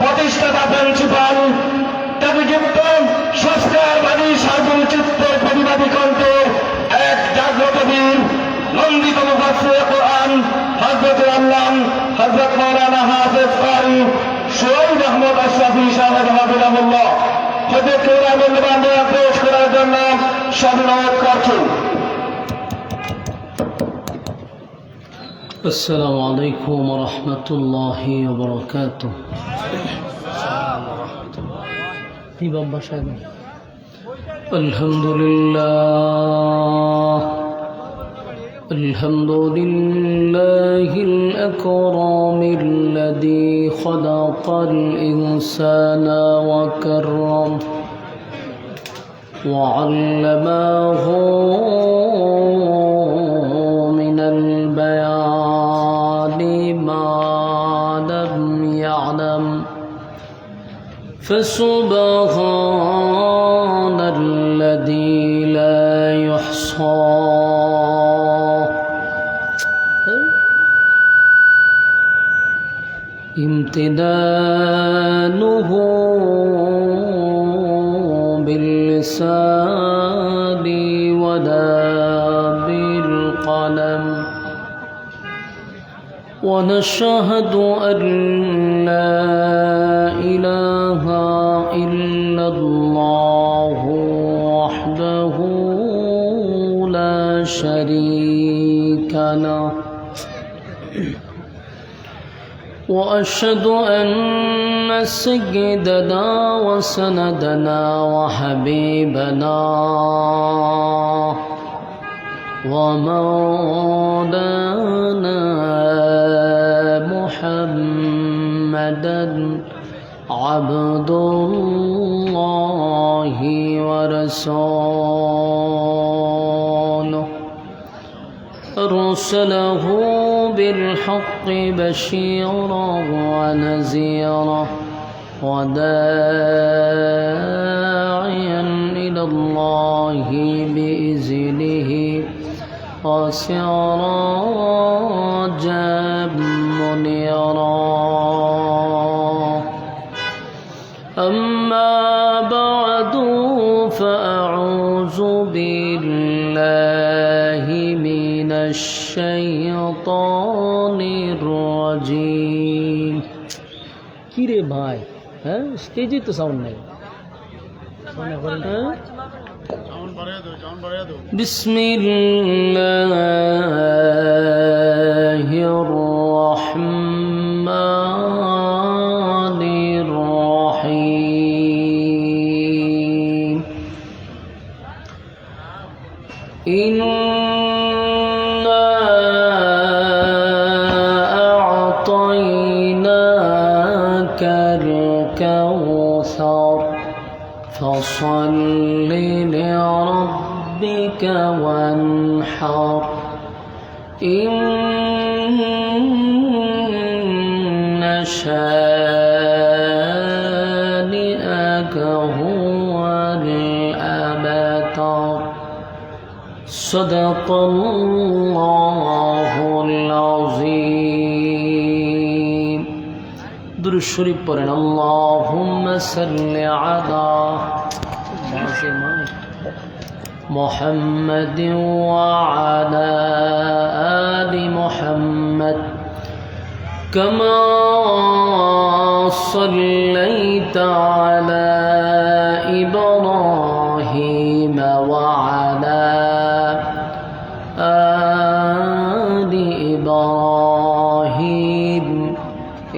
প্রতিষ্ঠাতা প্রিন্সিপাল তাবিযুক্ত সংস্কারবাদী সাধু চিত্তের প্রতিবাদী কণ্ঠে এক জাগ্রত বীর নন্দিত মুফাসসির কোরআন হযরত আল্লাহ হযরত মাওলানা হাফেজ কারি শহীদ আহমদ আশরাফী সাহেব হাফিজাহুল্লাহ হযরতকে মূল্যবান বয়ান পেশ করার জন্য অনুরোধ করছি। السلام عليكم ورحمة الله وبركاته. الحمد لله الأكرم الذي خلق الإنسان وكرم وعلمه من البيان ما لم يعلم فسبحان الذي لا يحصى امتدانه باللسان ولا بالقلم ونشهد أن لا إله إلا الله وحده لا شريك له وأشهد أن سيدنا وسندنا وحبيبنا ومولانا محمدا عبد الله ورسوله أرسله بالحق بشيرا ونذيرا وداعيا إلى الله بإذنه وسراجا منيرا. أما بعد فأعوذ بالله من الشيطان الرجيم. কিরে ভাই, হ্যাঁ স্টেজে তো সাউন্ড নেই। بسم الله الرحمن الرحيم. إنا أعطيناك الكوثر فصل لربك وانحر إن شانئك هو الأبتر. صدق الله العظيم. درود شريف পড়েন اللهم صل على محمد وعلى آل محمد كما صليت على إبراهيم وعلى آل إبراهيم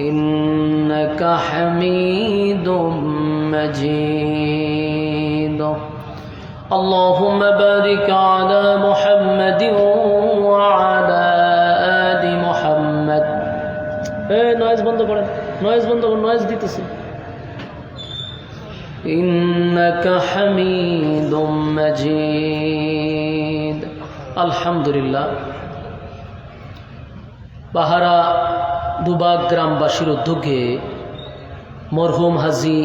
إنك حميد مجيد. اللهم بارك على محمد وعلى নয়েজ বন্ধ করুন, নয়েজ দিতেছে। ইন্নাকা হামিদুম মাজিদ। আলহামদুলিল্লাহ। বাহারা দুবাগ গ্রামবাসীর উদ্যোগে মরহুম হাজী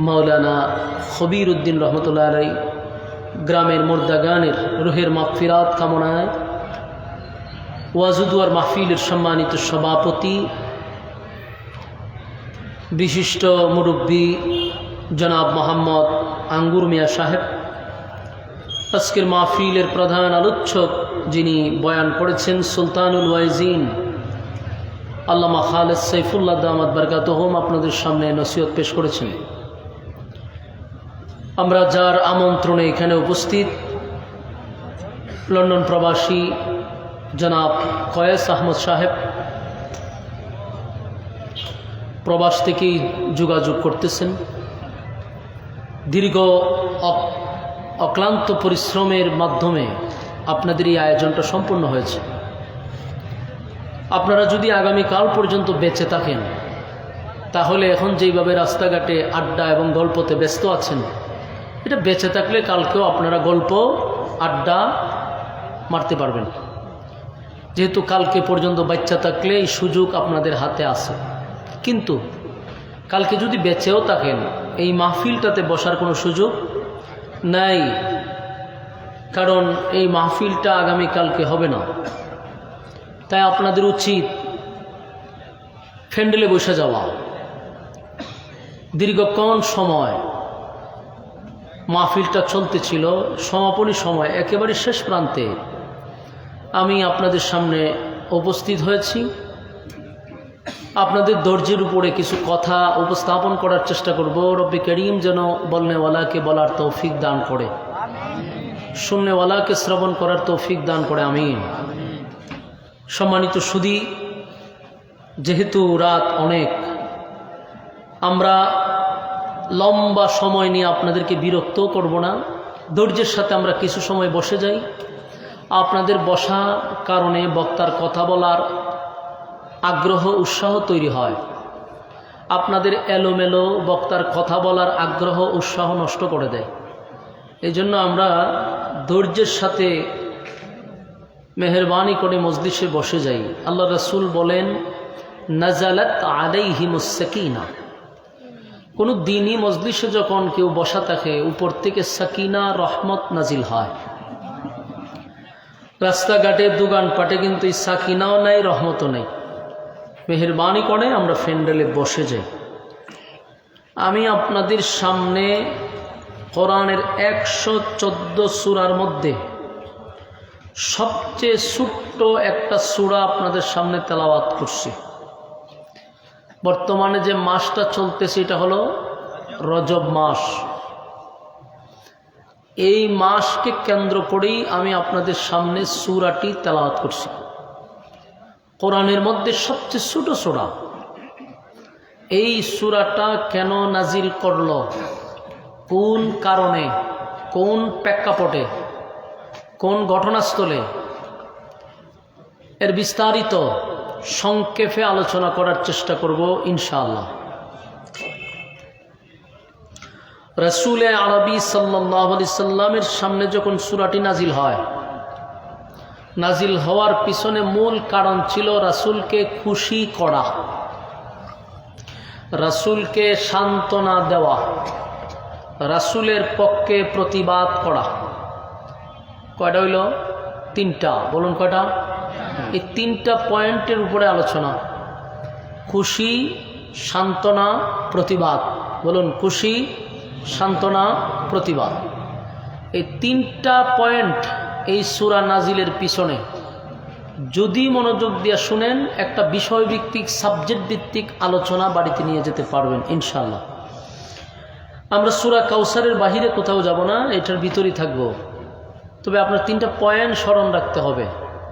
মাওলানা খবির উদ্দিন রহমতুল্লাহ আলাই গ্রামের মুর্দাগানের রুহের মাগফিরাত কামনায় ওয়াজুদুয়ার মাহফিলের সম্মানিত সভাপতি বিশিষ্ট মুরব্বী জনাব মোহাম্মদ আঙ্গুর মিয়া সাহেব, আজকের মাহফিলের প্রধান আলোচক যিনি বয়ান করেছেন সুলতানুল ওয়াইজিন আল্লামা খালেদ সাইফুল্লাহ দামাত বারকাতুহুম, আপনাদের সামনে নসিহত পেশ করেছেন। আমরা যার আমন্ত্রণে এখানে উপস্থিত, লন্ডন প্রবাসী জনাব কয়েস আহমদ সাহেব প্রবাস থেকেই যোগাযোগ করতেছেন। দীর্ঘ অক্লান্ত পরিশ্রমের মাধ্যমে আপনাদের এই আয়োজনটা সম্পন্ন হয়েছে। আপনারা যদি আগামীকাল পর্যন্ত বেঁচে থাকেন, তাহলে এখন যেইভাবে রাস্তাঘাটে আড্ডা এবং গল্পতে ব্যস্ত আছেন, এটা বেঁচে থাকলে কালকেও আপনারা গল্প আড্ডা মারতে পারবেন। যেহেতু কালকে পর্যন্ত বাচ্চা থাকলে এই সুযোগ আপনাদের হাতে আছে। কিন্তু কালকে যদি বেঁচেও থাকেন, এই মাহফিলটাতে বসার কোনো সুযোগ নাই, কারণ এই মাহফিলটা আগামীকালকে হবে না। তাই আপনাদের উচিত ফ্যান্ডেলে বসে যাওয়া। দীর্ঘক্ষণ সময় মাহফিলটা চলতেছিল, সমাপনী সময় একেবারে শেষ প্রান্তে আমি আপনাদের সামনে উপস্থিত হয়েছি। আপনাদের ধৈর্যের উপরে কিছু কথা উপস্থাপন করার চেষ্টা করব। রব্বি করিম যেন বলনেওয়ালাকে বলার তৌফিক দান করে, শুননেওয়ালাকে শ্রবণ করার তৌফিক দান করে, আমিন। সম্মানিত সুধী, যেহেতু রাত অনেক, আমরা লম্বা সময় নিয়ে আপনাদেরকে বিরক্ত করব না। ধৈর্যের সাথে আমরা কিছু সময় বসে যাই। আপনাদের বসা কারণে বক্তার কথা বলার আগ্রহ উৎসাহ তৈরি হয়। আপনাদের এলোমেলো বক্তার কথা বলার আগ্রহ উৎসাহ নষ্ট করে দেয়। এই জন্য আমরা ধৈর্যের সাথে মেহরবানি করে মজলিসে বসে যাই। আল্লাহ রাসূল বলেন, নাজালাত আলাইহিমুস সাকিনা। কোনো দিনই মজলিসে যখন কেউ বসা থাকে, উপর থেকে সাকিনা রহমত নাজিল হয়। রাস্তাঘাটে দোকানপাটে কিন্তু এই সাকিনাও নাই, রহমতও নেই। মেহরবানি করে আমরা ফ্যান্ডেলে বসে যাই। আমি আপনাদের সামনে কোরআনের 114 সূরার মধ্যে সবচেয়ে ছোট্ট একটা সূরা আপনাদের সামনে তেলাওয়াত করছি। বর্তমানে যে মাসটা চলতেছে এটা হলো রজব মাস। এই মাসকে কেন্দ্র করেই আমি আপনাদের সামনে সূরাটি তেলাওয়াত করছি। কোরআনের মধ্যে সবচেয়ে ছোট সূরা। এই সূরাটা কেন নাজিল করল, কোন কারণে, কোন প্রেক্ষাপটে, কোন ঘটনাস্থলে, এর বিস্তারিত সংক্ষেপে আলোচনা করার চেষ্টা করব ইনশাআল্লাহ। রাসূল আরবি সাল্লাল্লাহু আলাইহি সাল্লামের সামনে যখন সূরাটি নাজিল হয়, নাজিল হওয়ার পিছনে মূল কারণ ছিল রাসূলকে খুশি করা, রাসূলকে সান্ত্বনা দেওয়া, রাসূলের পক্ষে প্রতিবাদ করা। কয়টা হইল? 3টা। বলুন কয়টা? এই 3টা পয়েন্টের উপরে আলোচনা। খুশি, সান্ত্বনা, প্রতিবাদ। বলুন, খুশি, সান্ত্বনা, প্রতিবাদ। এই 3টা পয়েন্ট এই সূরা নাজিলের পিছনে যদি মনোযোগ দিয়ে শুনেন, একটা বিষয়ভিত্তিক, সাবজেক্ট ভিত্তিক আলোচনা বাড়িতে নিয়ে যেতে পারবেন ইনশাআল্লাহ। আমরা সূরা কাউসারের বাহিরে কোথাও যাব না, এটার ভিতরেই থাকবো। তবে আপনার 3টা পয়েন্ট স্মরণ রাখতে হবে: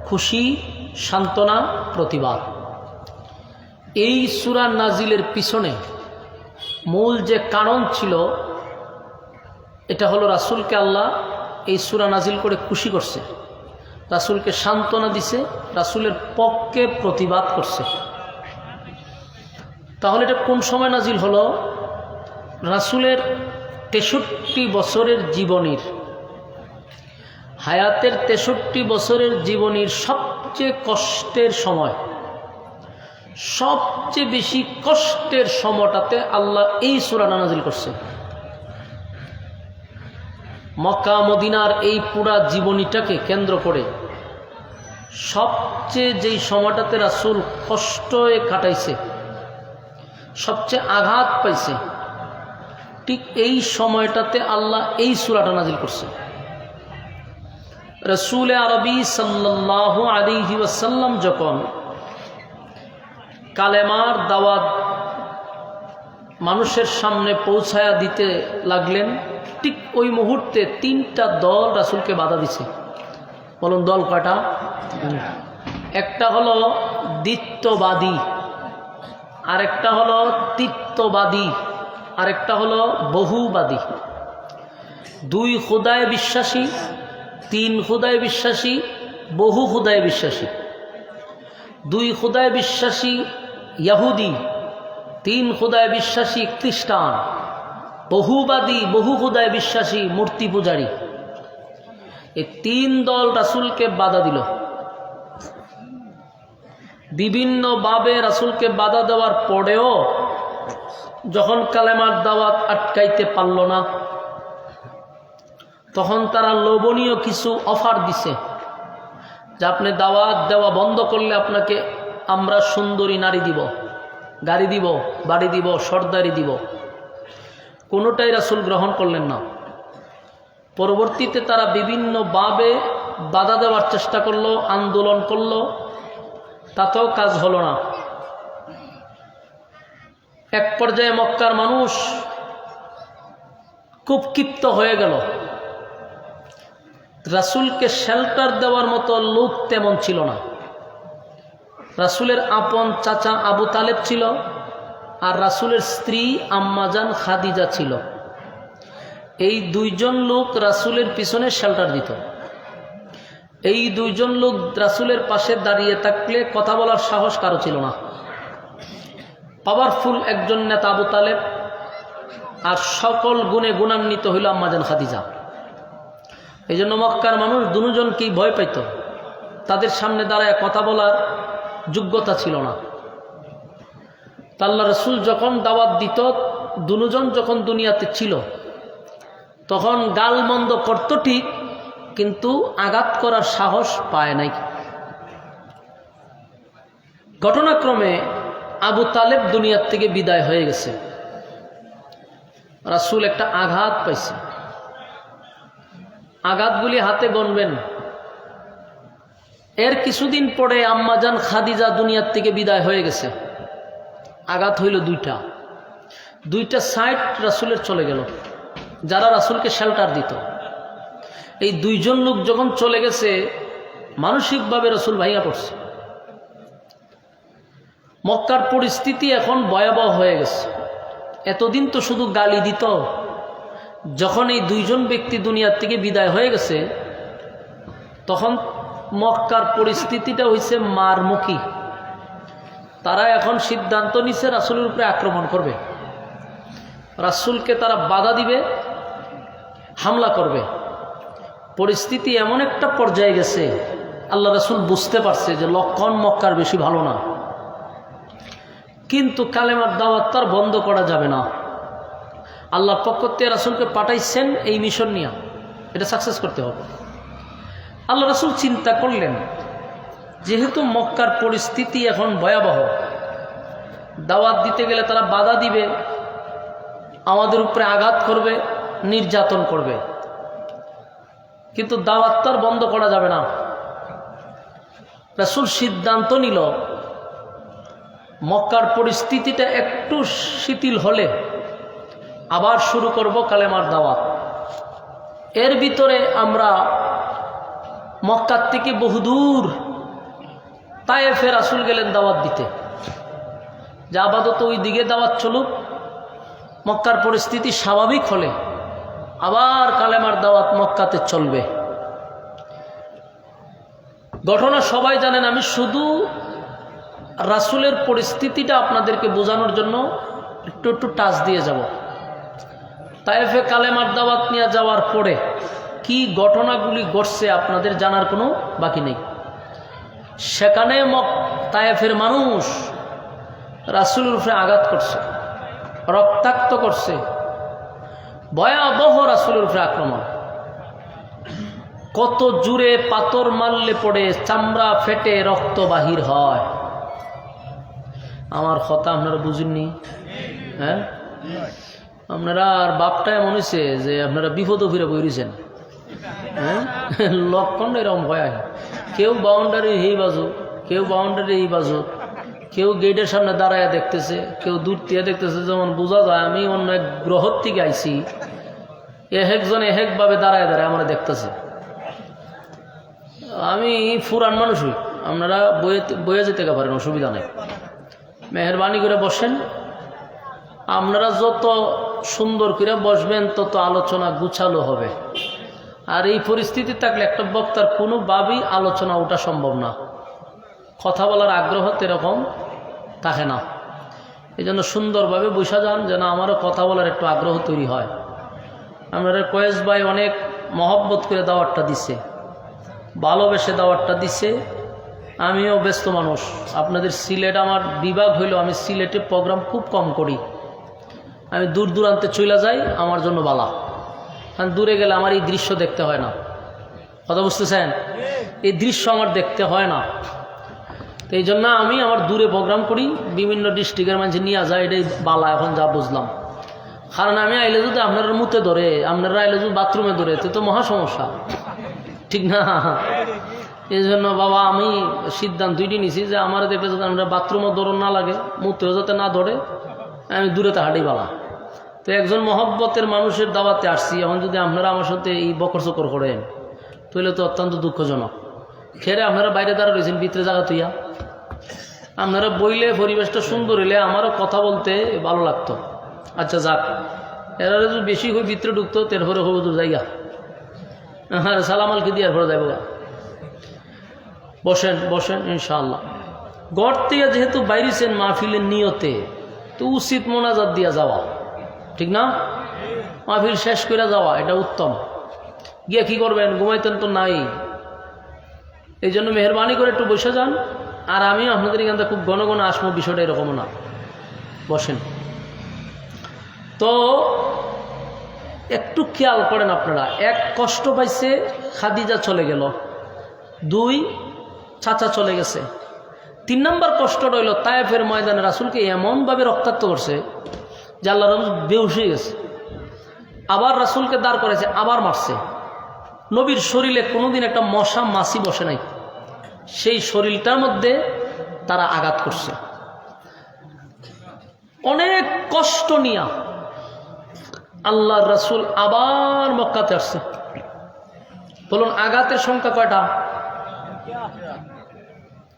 খুশি, সান্ত্বনা, প্রতিবাদ। এই সূরা নাজিলের পিছনে মূল যে কারণ ছিল, এটা হলো রাসূলকে আল্লাহ এই সূরা নাজিল করে খুশি করছে, রাসূলকে সান্ত্বনা দিছে, রাসূলের পক্ষে প্রতিবাদ করছে। তাহলে এটা কোন সময় নাজিল হলো? রাসূলের 63 বছরের জীবনীর, হায়াতের 63 বছরের জীবনীর সবচেয়ে কষ্টের সময়, সবচেয়ে বেশি কষ্টের সময়টাতে আল্লাহ এই সূরাটা নাজিল করছে। মক্কা মদিনার এই পুরা জীবনীটাকে কেন্দ্র করে সবচেয়ে যেই সময়টাতে রাসূল কষ্টে কাটাইছে, সবচেয়ে আঘাত পাইছে, ঠিক এই সময়টাতে আল্লাহ এই সূরাটা নাজিল করছে। রাসূল আরবি সাল্লাল্লাহু আলাইহি ওয়াসাল্লাম যখন কালেমার দাওয়াত মানুষের সামনে পৌঁছায়া দিতে লাগলেন, ঠিক ওই মুহূর্তে 3টা দল রাসূলকে বাধা দিছে। বলুন দল কয়টা? একটা হলো দ্বিত্ববাদী, আরেকটা হলো তিত্ববাদী, আরেকটা হলো বহুবাদী। 2 খুদায় বিশ্বাসী, 3 খুদায় বিশ্বাসী, বহু খুদায় বিশ্বাসী। 2 খুদায় বিশ্বাসী ইহুদি, 3 খুদায় বিশ্বাসী খ্রিস্টান, বহুবাদী বহু খুদায় বিশ্বাসী মূর্তি পূজারী। এই 3 দল রাসূলকে বাধা দিল। বিভিন্নভাবে রাসূলকে বাধা দেওয়ার পরেও যখন কালেমার দাওয়াত আটকাইতে পারল না, তখন তারা লোভনীয় কিছু অফার দিছে যে আপনি দাওয়াত দেওয়া বন্ধ করলে আপনাকে আমরা সুন্দরী নারী দিব, গাড়ি দিব, বাড়ি দিব, সর্দারি দিব। কোনোটাই রাসূল গ্রহণ করলেন না। পরবর্তীতে তারা বিভিন্নভাবে বাধা দেওয়ার চেষ্টা করলো, আন্দোলন করলো, তাতেও কাজ হলো না। এক পর্যায়ে মক্কার মানুষ খুব ক্ষিপ্ত হয়ে গেল। রাসূলকে শেল্টার দেওয়ার মতো লোক তেমন ছিল না। রাসূলের আপন চাচা আবু তালেব ছিল, আর রাসূলের স্ত্রী আম্মাজান খাদিজা ছিল। এই 2 জন লোক রাসূলের পিছনে শেল্টার দিত। এই 2 জন লোক রাসূলের পাশে দাঁড়িয়ে থাকলে কথা বলার সাহস কারো ছিল না। পাওয়ারফুল একজন নেতা আবু তালেব, আর সকল গুণে গুণান্বিত হইল আম্মাজান খাদিজা। এই জন্য মক্কার মানুষ 2 জনকেই ভয় পাইত। তাদের সামনে দাঁড়ায় কথা বলার যোগ্যতা ছিল না। আল্লাহ রাসূল যখন দাওয়াত দিত, 2 জন যখন দুনিয়াতে ছিল, তখন গালমন্দ করত ঠিক, কিন্তু আঘাত করার সাহস পায় নাই। ঘটনাক্রমে আবু তালেব দুনিয়ার থেকে বিদায় হয়ে গেছে। রাসূল একটা আঘাত পাইছে। আঘাতগুলি হাতে গণবেন। এর কিছুদিন পরে আম্মাজান খাদিজা দুনিয়ার থেকে বিদায় হয়ে গেছে। আঘাত হইল 2টা সাইড রাসূলের চলে গেল, যারা রাসূলকে শেল্টার দিত। এই 2 জন লোক যখন চলে গেছে, মানসিকভাবে রাসূল ভাঙা পড়ছে। মক্কার পরিস্থিতি এখন ভয়াবহ হয়ে গেছে। এতদিন তো শুধু গালি দিত, যখন এই 2 জন ব্যক্তি দুনিয়ার থেকে বিদায় হয়ে গেছে, তখন মক্কার পরিস্থিতিটা হয়েছে মারমুখী। তারা এখন সিদ্ধান্ত নিছে রাসূলের উপরে আক্রমণ করবে, রাসূলকে তারা বাধা দিবে, হামলা করবে। পরিস্থিতি এমন একটা পর্যায়ে গেছে, আল্লাহ রাসূল বুঝতে পারছে যে লক্ষণ মক্কার বেশি ভালো না, কিন্তু কালেমার দাওয়াত তার বন্ধ করা যাবে না। আল্লাহর পক্ষ থেকে রাসূলকে পাঠাইছেন এই মিশন নিয়ে, এটা সাকসেস করতে হবে। আল্লাহ রাসূল চিন্তা করলেন, যেহেতু মক্কার পরিস্থিতি এখন ভয়াবহ, দাওয়াত দিতে গেলে তারা বাধা দিবে, আমাদের উপরে আঘাত করবে, নির্যাতন করবে, কিন্তু দাওয়াত তার বন্ধ করা যাবে না। রাসূল সিদ্ধান্ত নিল, মক্কার পরিস্থিতিটা একটু শিথিল হলে আবার শুরু করব কালেমার দাওয়াত। এর ভিতরে আমরা মক্কার থেকে বহুদূর তায়েফে রাসূল গেলেন দাওয়াত দিতে, যে আপাতত ওই দিকে দাওয়াত চলুক, মক্কার পরিস্থিতি স্বাভাবিক হলে আবার কালেমার দাওয়াত মক্কাতে চলবে। ঘটনা সবাই জানেন, আমি শুধু রাসূলের পরিস্থিতিটা আপনাদেরকে বোঝানোর জন্য একটু একটু টাচ দিয়ে যাব। তায়েফে কালেমার দাওয়াত নিয়ে যাওয়ার পরে কি ঘটনাগুলি ঘটছে আপনাদের জানার কোনো বাকি নেই। সেখানে তায়েফের মানুষ রাসূলের উপরে আঘাত করছে, রক্তাক্ত করছে, ভয়াবহ রাসূলের উপরে আক্রমণ। কত জুড়ে পাথর মারলে পড়ে চামড়া ফেটে রক্ত বাহির হয়। আমার কথা আপনারা বুঝেননি? হ্যাঁ, আপনারা আর বাপটা এমন হয়েছে যে আপনারা বিপদ ফিরে বইরেছেন। হ্যাঁ, লক্ষণ এরকম ভয়। কেউ বাউন্ডারি এই বাজু, কেউ বাউন্ডারি এই বাজু, কেউ গেটের সামনে দাঁড়ায় দেখতেছে, কেউ দূর থেকে দেখতেছে। যেমন বোঝা যায় আমি অন্য এক গ্রহর থেকে আইছি, একজন একভাবে দাঁড়ায় দাঁড়ায় আমরা দেখতেছি। আমি ফুরান মানুষই, আপনারা বয়ে যেতে পারেন, অসুবিধা নেই। মেহরবানি করে বসেন। আপনারা যত সুন্দর করে বসবেন তত আলোচনা গুছালো হবে। আর এই পরিস্থিতি থাকলে একটা বক্তার কোনোভাবেই আলোচনা ওঠা সম্ভব না, কথা বলার আগ্রহ এরকম থাকে না। এই জন্য সুন্দরভাবে বসা যান, যেন আমারও কথা বলার একটু আগ্রহ তৈরি হয়। আপনারা কয়েস ভাই অনেক মহব্বত করে দাওয়াতটা দিছে, ভালোবেসে দাওয়াতটা দিছে। আমিও ব্যস্ত মানুষ। আপনাদের সিলেট আমার বিভাগ হইল, আমি সিলেটে প্রোগ্রাম খুব কম করি। আমি দূর দূরান্তে চলে যাই, আমার জন্য বালা। কারণ দূরে গেলে আমার এই দৃশ্য দেখতে হয় না। কথা বুঝতেছেন? এই দৃশ্য আমার দেখতে হয় না। তো এই জন্য আমি আমার দূরে প্রোগ্রাম করি, বিভিন্ন ডিস্ট্রিক্টের মানুষ নিয়ে যায়। এটাই বালা, এখন যা বুঝলাম। কারণ আমি আইলে যদি আপনারা মুতে ধরে, আপনারা আইলে যদি বাথরুমে ধরে, তো মহা সমস্যা, ঠিক না? এই জন্য বাবা আমি সিদ্ধান্তটি নিছি যে আমার দেখলে যাতে আমরা বাথরুমও দৌড় না লাগে, মুতেও যাতে না ধরে, আমি দূরে তাহাটাই বালা। তো একজন মহব্বতের মানুষের দাওয়াতে আসছি, এখন যদি আপনারা আমার সাথে এই বকর চকর করেন তাহলে তো অত্যন্ত দুঃখজনক। খেরে আপনারা বাইরে দাঁড়া রয়েছেন, ভিতরে জায়গা তুইয়া আপনারা বইলে পরিবেশটা সুন্দর হইলে আমারও কথা বলতে ভালো লাগতো। আচ্ছা যাক, এরা যদি বেশি হয়ে ভিতরে ঢুকতো তারপরে হবো তো জায়গা। হ্যাঁ, সালামালকে দিয়ে পরে যাবো। বসেন বসেন ইনশাআল্লাহ। ঘর থেকে যেহেতু বাইরেছেন মাহফিলের নিয়তে, তো উচিত মোনাজাত দিয়া যাওয়া, ঠিক না? মাহফিল শেষ করে যাওয়া, এটা উত্তম। গিয়ে কি করবেন? ঘুমাইতেন তো নাই। এই জন্য মেহরবানি করে একটু বসে যান। আর আমিও আপনাদের এখান থেকে খুব ঘন ঘন আসবো, বিষয়টা এরকম না। বসেন। তো একটু খেয়াল করেন আপনারা। এক, কষ্ট পাইছে, খাদিজা চলে গেল। 2, চাচা চলে গেছে। 3 নম্বর কষ্ট রইল তায়েফের ময়দানে রাসূলকে এমনভাবে রক্তাক্ত করছে যে আল্লাহ রাসূল বেহুশ হয়ে গেছে। আবার রাসূলকে দাঁড় করেছে, আবার মারছে। নবীর শরীরে কোনোদিন একটা মশা মাছি বসে নাই, সেই শরীরটার মধ্যে তারা আঘাত করছে। অনেক কষ্ট নিয়া আল্লাহর রাসূল আবার মক্কাতে আসছে। বলুন আঘাতের সংখ্যা কয়টা?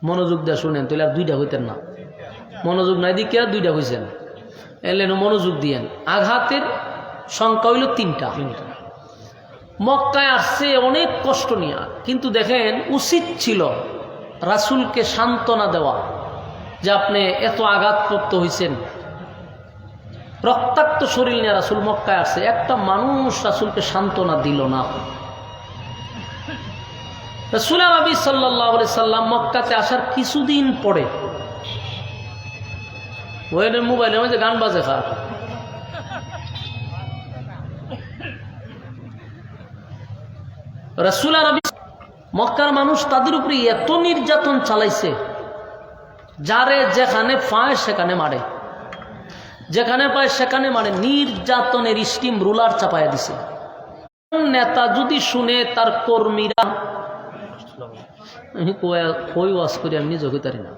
মনোযোগ দিয়ে শুনেন, তাহলে আর 2টা হইতেন না। মনোযোগ নাই দিকে আর 2টা হয়েছেন, এলেন মনোযোগ দিয়েন। আঘাতের সংখ্যা হইল 3টা। মক্কায় আসছে অনেক কষ্ট নিয়ে, কিন্তু দেখেন উচিত ছিল রাসূলকে সান্ত্বনা দেওয়া যে আপনি এত আঘাতপ্রাপ্ত হয়েছেন, রক্তাক্ত শরীর নিয়ে রাসূল মক্কায় আসছে। একটা মানুষ রাসূলকে সান্ত্বনা দিল না। রাসূল নবী সাল্লাল্লাহু আলাইহি সাল্লাম মক্কাতে আসার কিছুদিন পরে ওদের মোবাইলের মধ্যে গান বাজে খার। রাসূল নবী মক্কার মানুষ তাদের উপরে এত নির্যাতন চালাইছে, যারে যেখানে পায় সেখানে মারে, যেখানে পায় সেখানে মারে। নির্যাতনের স্টিম রুলার চাপায়া দিছে। নেতা যদি শুনে তার কর্মীরা, আমি কই ওয়াজ করি আমি নিজে হইতে পারি না,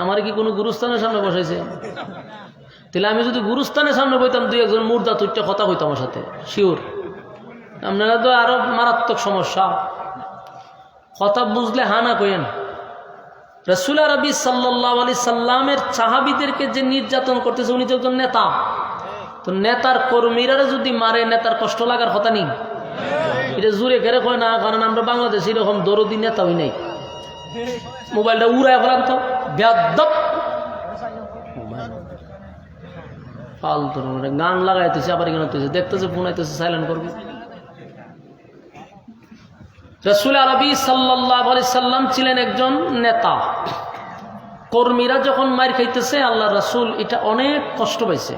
আমার কি কোনো গুরুস্থানের সামনে বসাইছে? তাহলে আমি যদি গুরুস্থানের সামনে বইতাম, 2-1 মুর্দা তুইটা কথা হইতো আমার সাথে, শিওর। আপনারা তো আরো মারাত্মক সমস্যা। কথা বুঝলে হানা কইেন। রাসূল নবী সাল্লাল্লাহু আলাইহি সাল্লামের সাহাবীদেরকে যে নির্যাতন করতেছে, উনি তো একজন নেতা। তো নেতার কর্মীরা যদি মারে, নেতার কষ্ট লাগার কথা নেই? এটা জোরে কেড়ে কয় না, কারণ আমরা বাংলাদেশে এরকম দরদি নেতা হই নাই। মোবাইলটা উড়ায় ফেলান তো, বেয়াদব। ফালতু গান লাগাইতেছে, আবার এখানে দেখতেছে, ফোনাইতেছে, সাইলেন্ট করবে। রাসূল আরবি সাল্লাল্লাহু আলাইহি সাল্লাম ছিলেন একজন নেতা। কর্মীরা যখন মার খাইতেছে, আল্লাহ রাসূল এটা অনেক কষ্ট পাইছে।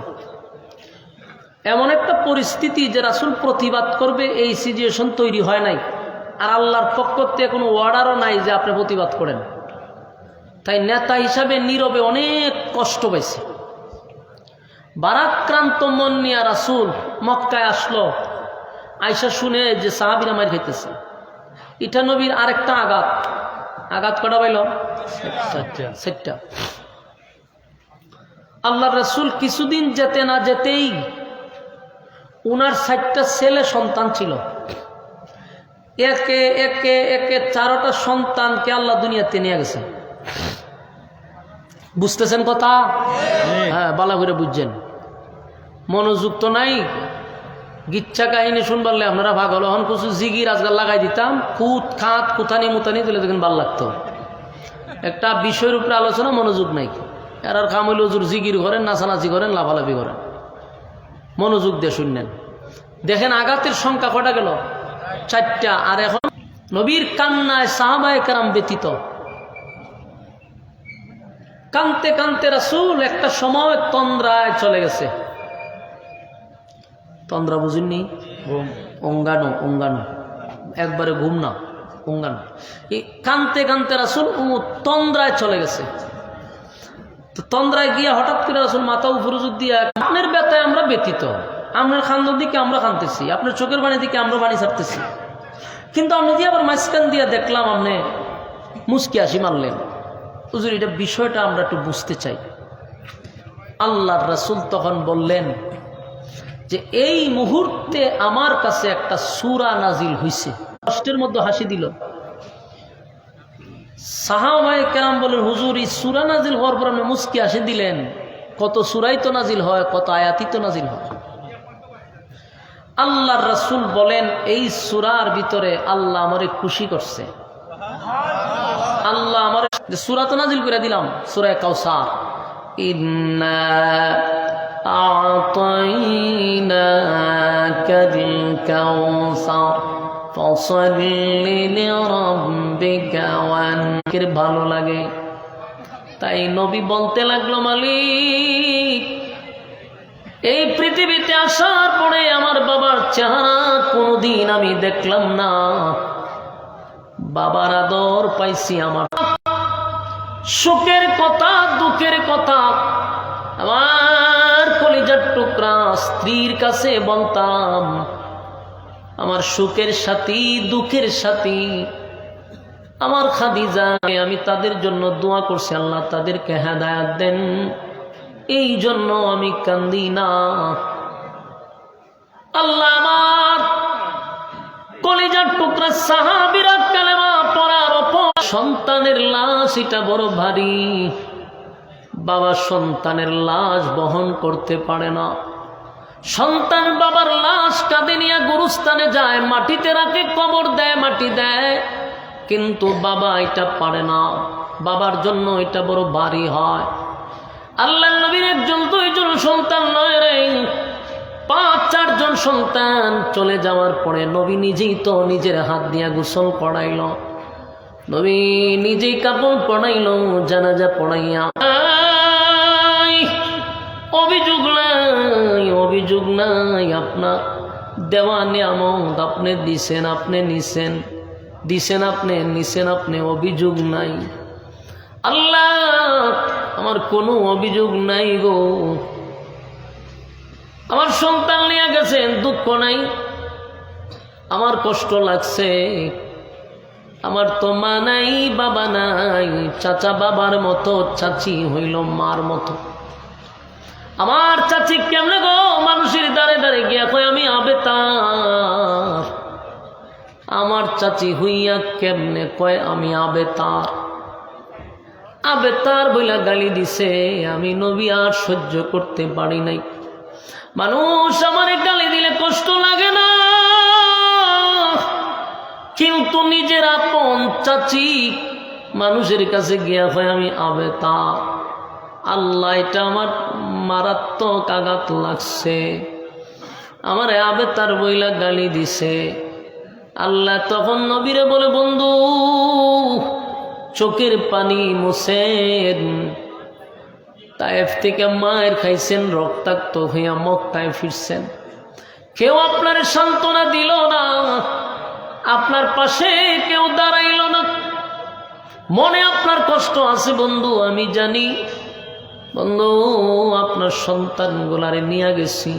এমন একটা পরিস্থিতি যে রাসূল প্রতিবাদ করবে এই সিচুয়েশন তৈরি হয় নাই, আর আল্লাহর পক্ষ থেকে কোনো অর্ডারও নাই যে আপনি প্রতিবাদ করেন। তাই নেতা হিসাবে নীরবে অনেক কষ্ট পাইছে। বারাক্রান্ত মন নিয়ে রাসূল মক্কায় আসলো। আয়েশা শুনে যে সাহাবীরা মার খাইতেছে, এটা নবীর আরেকটা আঘাত কটা পাইল, সেটা। আল্লাহ রাসূল কিছুদিন যেতে না যেতেই উনার 4টা ছেলে সন্তান ছিল। একে একে একে 4টা সন্তানকে আল্লাহ দুনিয়াতে নিয়ে গেছে। বুঝতেছেন কথা? হ্যাঁ, ভালো করে বুঝছেন। মনোযোগ তো নাই। গিচ্ছা কাহিনী শুনবারলে আপনারা ভাগ হলো। এখন কিছু জিগির আজকাল লাগাই দিতাম, কুত খাত কুথানি মুতানি দিলে দেখেন ভাল লাগতো। একটা বিষয়ের উপরে আলোচনা, মনোযোগ নাই। আর কাম হইল হুজুর জিগির করেন, নাচানাচি করেন, লাফালাফি করেন। মনোযোগ দিয়ে শুনলেন। দেখেন আঘাতের সংখ্যা কটা গেল, 4টা। আর এখন নবীর কান্নায় সাহাবায়ে কেরাম ব্যতীত কানতে কানতে রাসূল একটা সময় তন্দ্রায় চলে গেছে। তন্দ্রা বুঝিনি? অঙ্গানো, একবারে ঘুম না, অঙ্গানো। এই কানতে কানতে রাসূল তন্দ্রায় চলে গেছে। তো তন্দ্রায় গিয়ে হঠাৎ করে রাসূল মাথা উপরে দিয়া, আপনার ব্যথায় আমরা ব্যতীত, আপনার খান্দন দিকে আমরা কানতেছি, আপনার চোখের পানি দিকে আমরা পানি ছাড়তেছি, কিন্তু আপনি দিয়ে আবার মাঝখান দিয়ে দেখলাম আপনি মুচকি হাসি মারলেন। হুজুর, এটা বিষয়টা আমরা একটু বুঝতে চাই। আল্লাহর রাসূল তখন বললেন যে এই মুহূর্তে আমার কাছে একটা সূরা নাজিল হইছে। কষ্টের মধ্যে হাসি দিল। সাহাবায়ে কেরাম বলেন, হুজুর, এই সূরা নাজিল হওয়ার পর আপনি মুচকি হাসি দিলেন? কত সূরাই তো নাজিল হয়, কত আয়াতই তো নাজিল হয়। আল্লাহর রাসূল বলেন, এই সূরার ভিতরে আল্লাহ আমারে খুশি করছে। আল্লাহ আমার যে সূরা তো নাজিল করে দিলাম, সূরা কাউসার। ইন্না আ'তাইনাকাল কাউসার ফাসাল্লি লিরাব্বিকা ওয়ানজির। ভালো লাগে, তাই নবী বলতে লাগলো, মালিক, এই পৃথিবীতে আসার পরে আমার বাবার চেহারা কোনোদিন আমি দেখলাম না। বাবার আদর পাইছি। আমার সুখের কথা, দুঃখের কথা আমার কলিজার টুকরা স্ত্রীর কাছে বলতাম। আমার সুখের সাথী, দুঃখের সাথী আমার খাদিজা, আমি তাদের জন্য দোয়া করছি, আল্লাহ তাদেরকে হেদায়েত দেন। এই জন্য আমি কান্দি না। আল্লাহ আমার কলিজার টুকরা সাহাবীরা কালেমা পড়ার পর সন্তানের লাশ, এটা বড় ভারী। বাবা সন্তানের লাশ বহন করতে পারে না। সন্তান বাবার লাশ কাঁধে নিয়ে গুরুস্থানে যায়, মাটিতে রাখে, কবর দেয়, মাটি দেয়, কিন্তু বাবা এটা পারে না। বাবার জন্য এটা বড় ভারী হয়। আল্লাহর নবীর 1 2 সন্তান নয় রে, 5 4 সন্তান চলে যাওয়ার পরে নবী নিজেই তো নিজের হাত দিয়া গোসল পড়াইল, নবী নিজেই কাপড় পড়াইল, জানাজা পড়াইয়া। অভিযোগ নাই, আপনার দেওয়া নিয়ামত আপনি দিছেন, আপনি নিছেন, আপনি নিছেন, আপনি অভিযোগ নাই। আল্লাহ, আমার কোনো অভিযোগ নাই গো। আমার সন্তান নিয়ে গেছেন, দুঃখ নাই, আমার কষ্ট লাগছে। আমার তো মা নাই, বাবা নাই, চাচা বাবার মতো, চাচি হইল মার মতো। আমার চাচি কেমনে গো মানুষের দ্বারে দ্বারে গিয়া কয় আমি আবেতার। আমার চাচি হইয়া কেমনে কয় আমি আবেতার। আবেতার বইলা গালি দিছে। আমি নবী আর সহ্য করতে পারি নাই। মানুষ আমারে গালি দিলে কষ্ট লাগে না, কিন্তু নিজের আপন চাচি মানুষের কাছে গিয়া হয় আমি আবেতার। আল্লাহ এটা আমার মারাত্মক আঘাত লাগছে, আমার আবে তার বইলা গালি দিছে। আল্লাহ তখন নবীরে বলে, বন্ধু চোখের পানি মুছেন, তায়েফ থেকে মায়ের খাইছেন, রক্তাক্ত হইয়া মক্কায় ফিরছেন, কেউ আপনার সান্ত্বনা দিল না, আপনার পাশে কেউ দাঁড়াইল না, মনে আপনার কষ্ট আছে বন্ধু, আমি জানি বন্ধু, আপনার সন্তানগুলারে নিয়ে গেছি,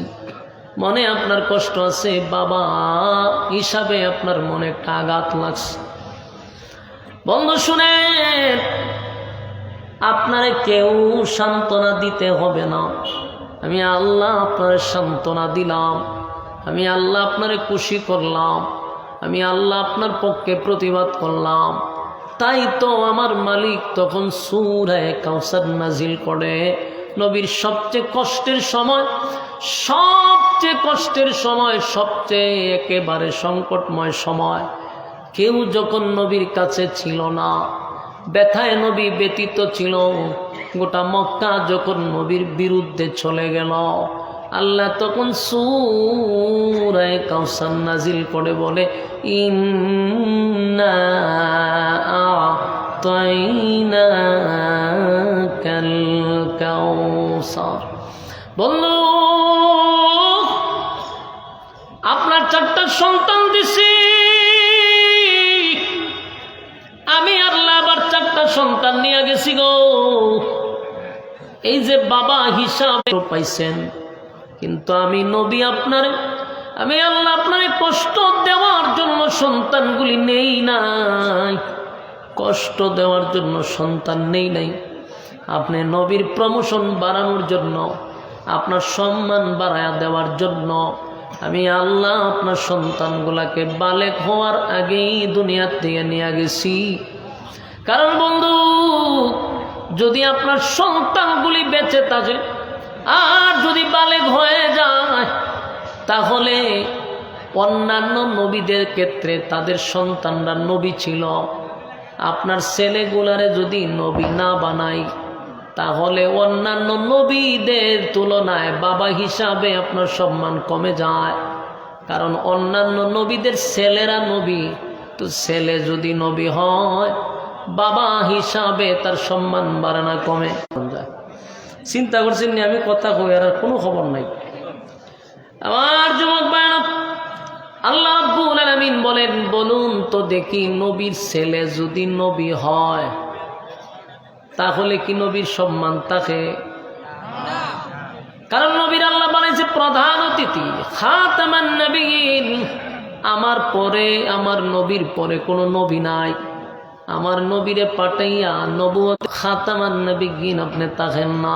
মনে আপনার কষ্ট আছে, বাবা হিসাবে আপনার মনে একটা আঘাত লাগছে। বন্ধু শুনেন, আপনারে কেউ সান্ত্বনা দিতে হবে না, আমি আল্লাহ আপনার সান্ত্বনা দিলাম, আমি আল্লাহ আপনারে খুশি করলাম, আমি আল্লাহ আপনার পক্ষে প্রতিবাদ করলাম। তাই তো আমার মালিক তখন সূরা কাউসার নাজিল করে। নবীর সবচেয়ে কষ্টের সময়, সবচেয়ে কষ্টের সময়, সবচেয়ে একেবারে সংকটময় সময়, কেউ যখন নবীর কাছে ছিল না, ব্যথায় নবী ব্যতীত ছিল, গোটা মক্কা যখন নবীর বিরুদ্ধে চলে গেল, আল্লাহ তখন সূরা কাউসার নাজিল করে বলে, ইন্না আ'তাইনাকাল কাউসার। বন্ধু আপনার 4টা সন্তান দিছি, আমি আল্লাহ আবার 4টা সন্তান নিয়ে গেছি গো। এই যে বাবা হিসাবে পাইছেন, কিন্তু আমি নবী আপনার, আমি আল্লাহ আপনারে কষ্ট দেওয়ার জন্য সন্তানগুলি নেই নাই, কষ্ট দেওয়ার জন্য সন্তান নেই নাই, আপনি নবীর প্রমোশন বাড়ানোর জন্য, আপনার সম্মান বাড়ায়া দেওয়ার জন্য আমি আল্লাহ আপনার সন্তানগুলাকে বালেক হওয়ার আগেই দুনিয়ার থেকে নিয়ে গেছি। কারণ বন্ধু, যদি আপনার সন্তানগুলি বেঁচে থাকে আর যদি বালেক হয়ে যায়, তাহলে অন্যান্য নবীদের ক্ষেত্রে তাদের সন্তানরা নবী ছিল, আপনার ছেলেগুলারে যদি নবী না বানাই, তাহলে অন্যান্য নবীদের তুলনায় বাবা হিসাবে আপনার সম্মান কমে যায়। কারণ অন্যান্য নবীদের ছেলেরা নবী, তো ছেলে যদি নবী হয়, বাবা হিসাবে তার সম্মান বাড়ে না, কমে যায়। চিন্তা করছেন নি আমি কথা কই আর কোনো খবর নাই। আমার যুবক ভাইরা, আল্লাহ রাব্বুল আলামিন বলেন, বলুন তো দেখি, নবীর ছেলে যদি নবী হয়, তাহলে কি নবীর সম্মান থাকে? কারণ নবীর আল্লাহ বানাইছে প্রধান অতিথি, খাতামান নবিয়্যিন। আমার পরে, আমার নবীর পরে কোনো নবী নাই, আমার নবীরে পাঠাইয়া নবুয়ত খাতামান নবিয়্যিন আপনি থাকেন না,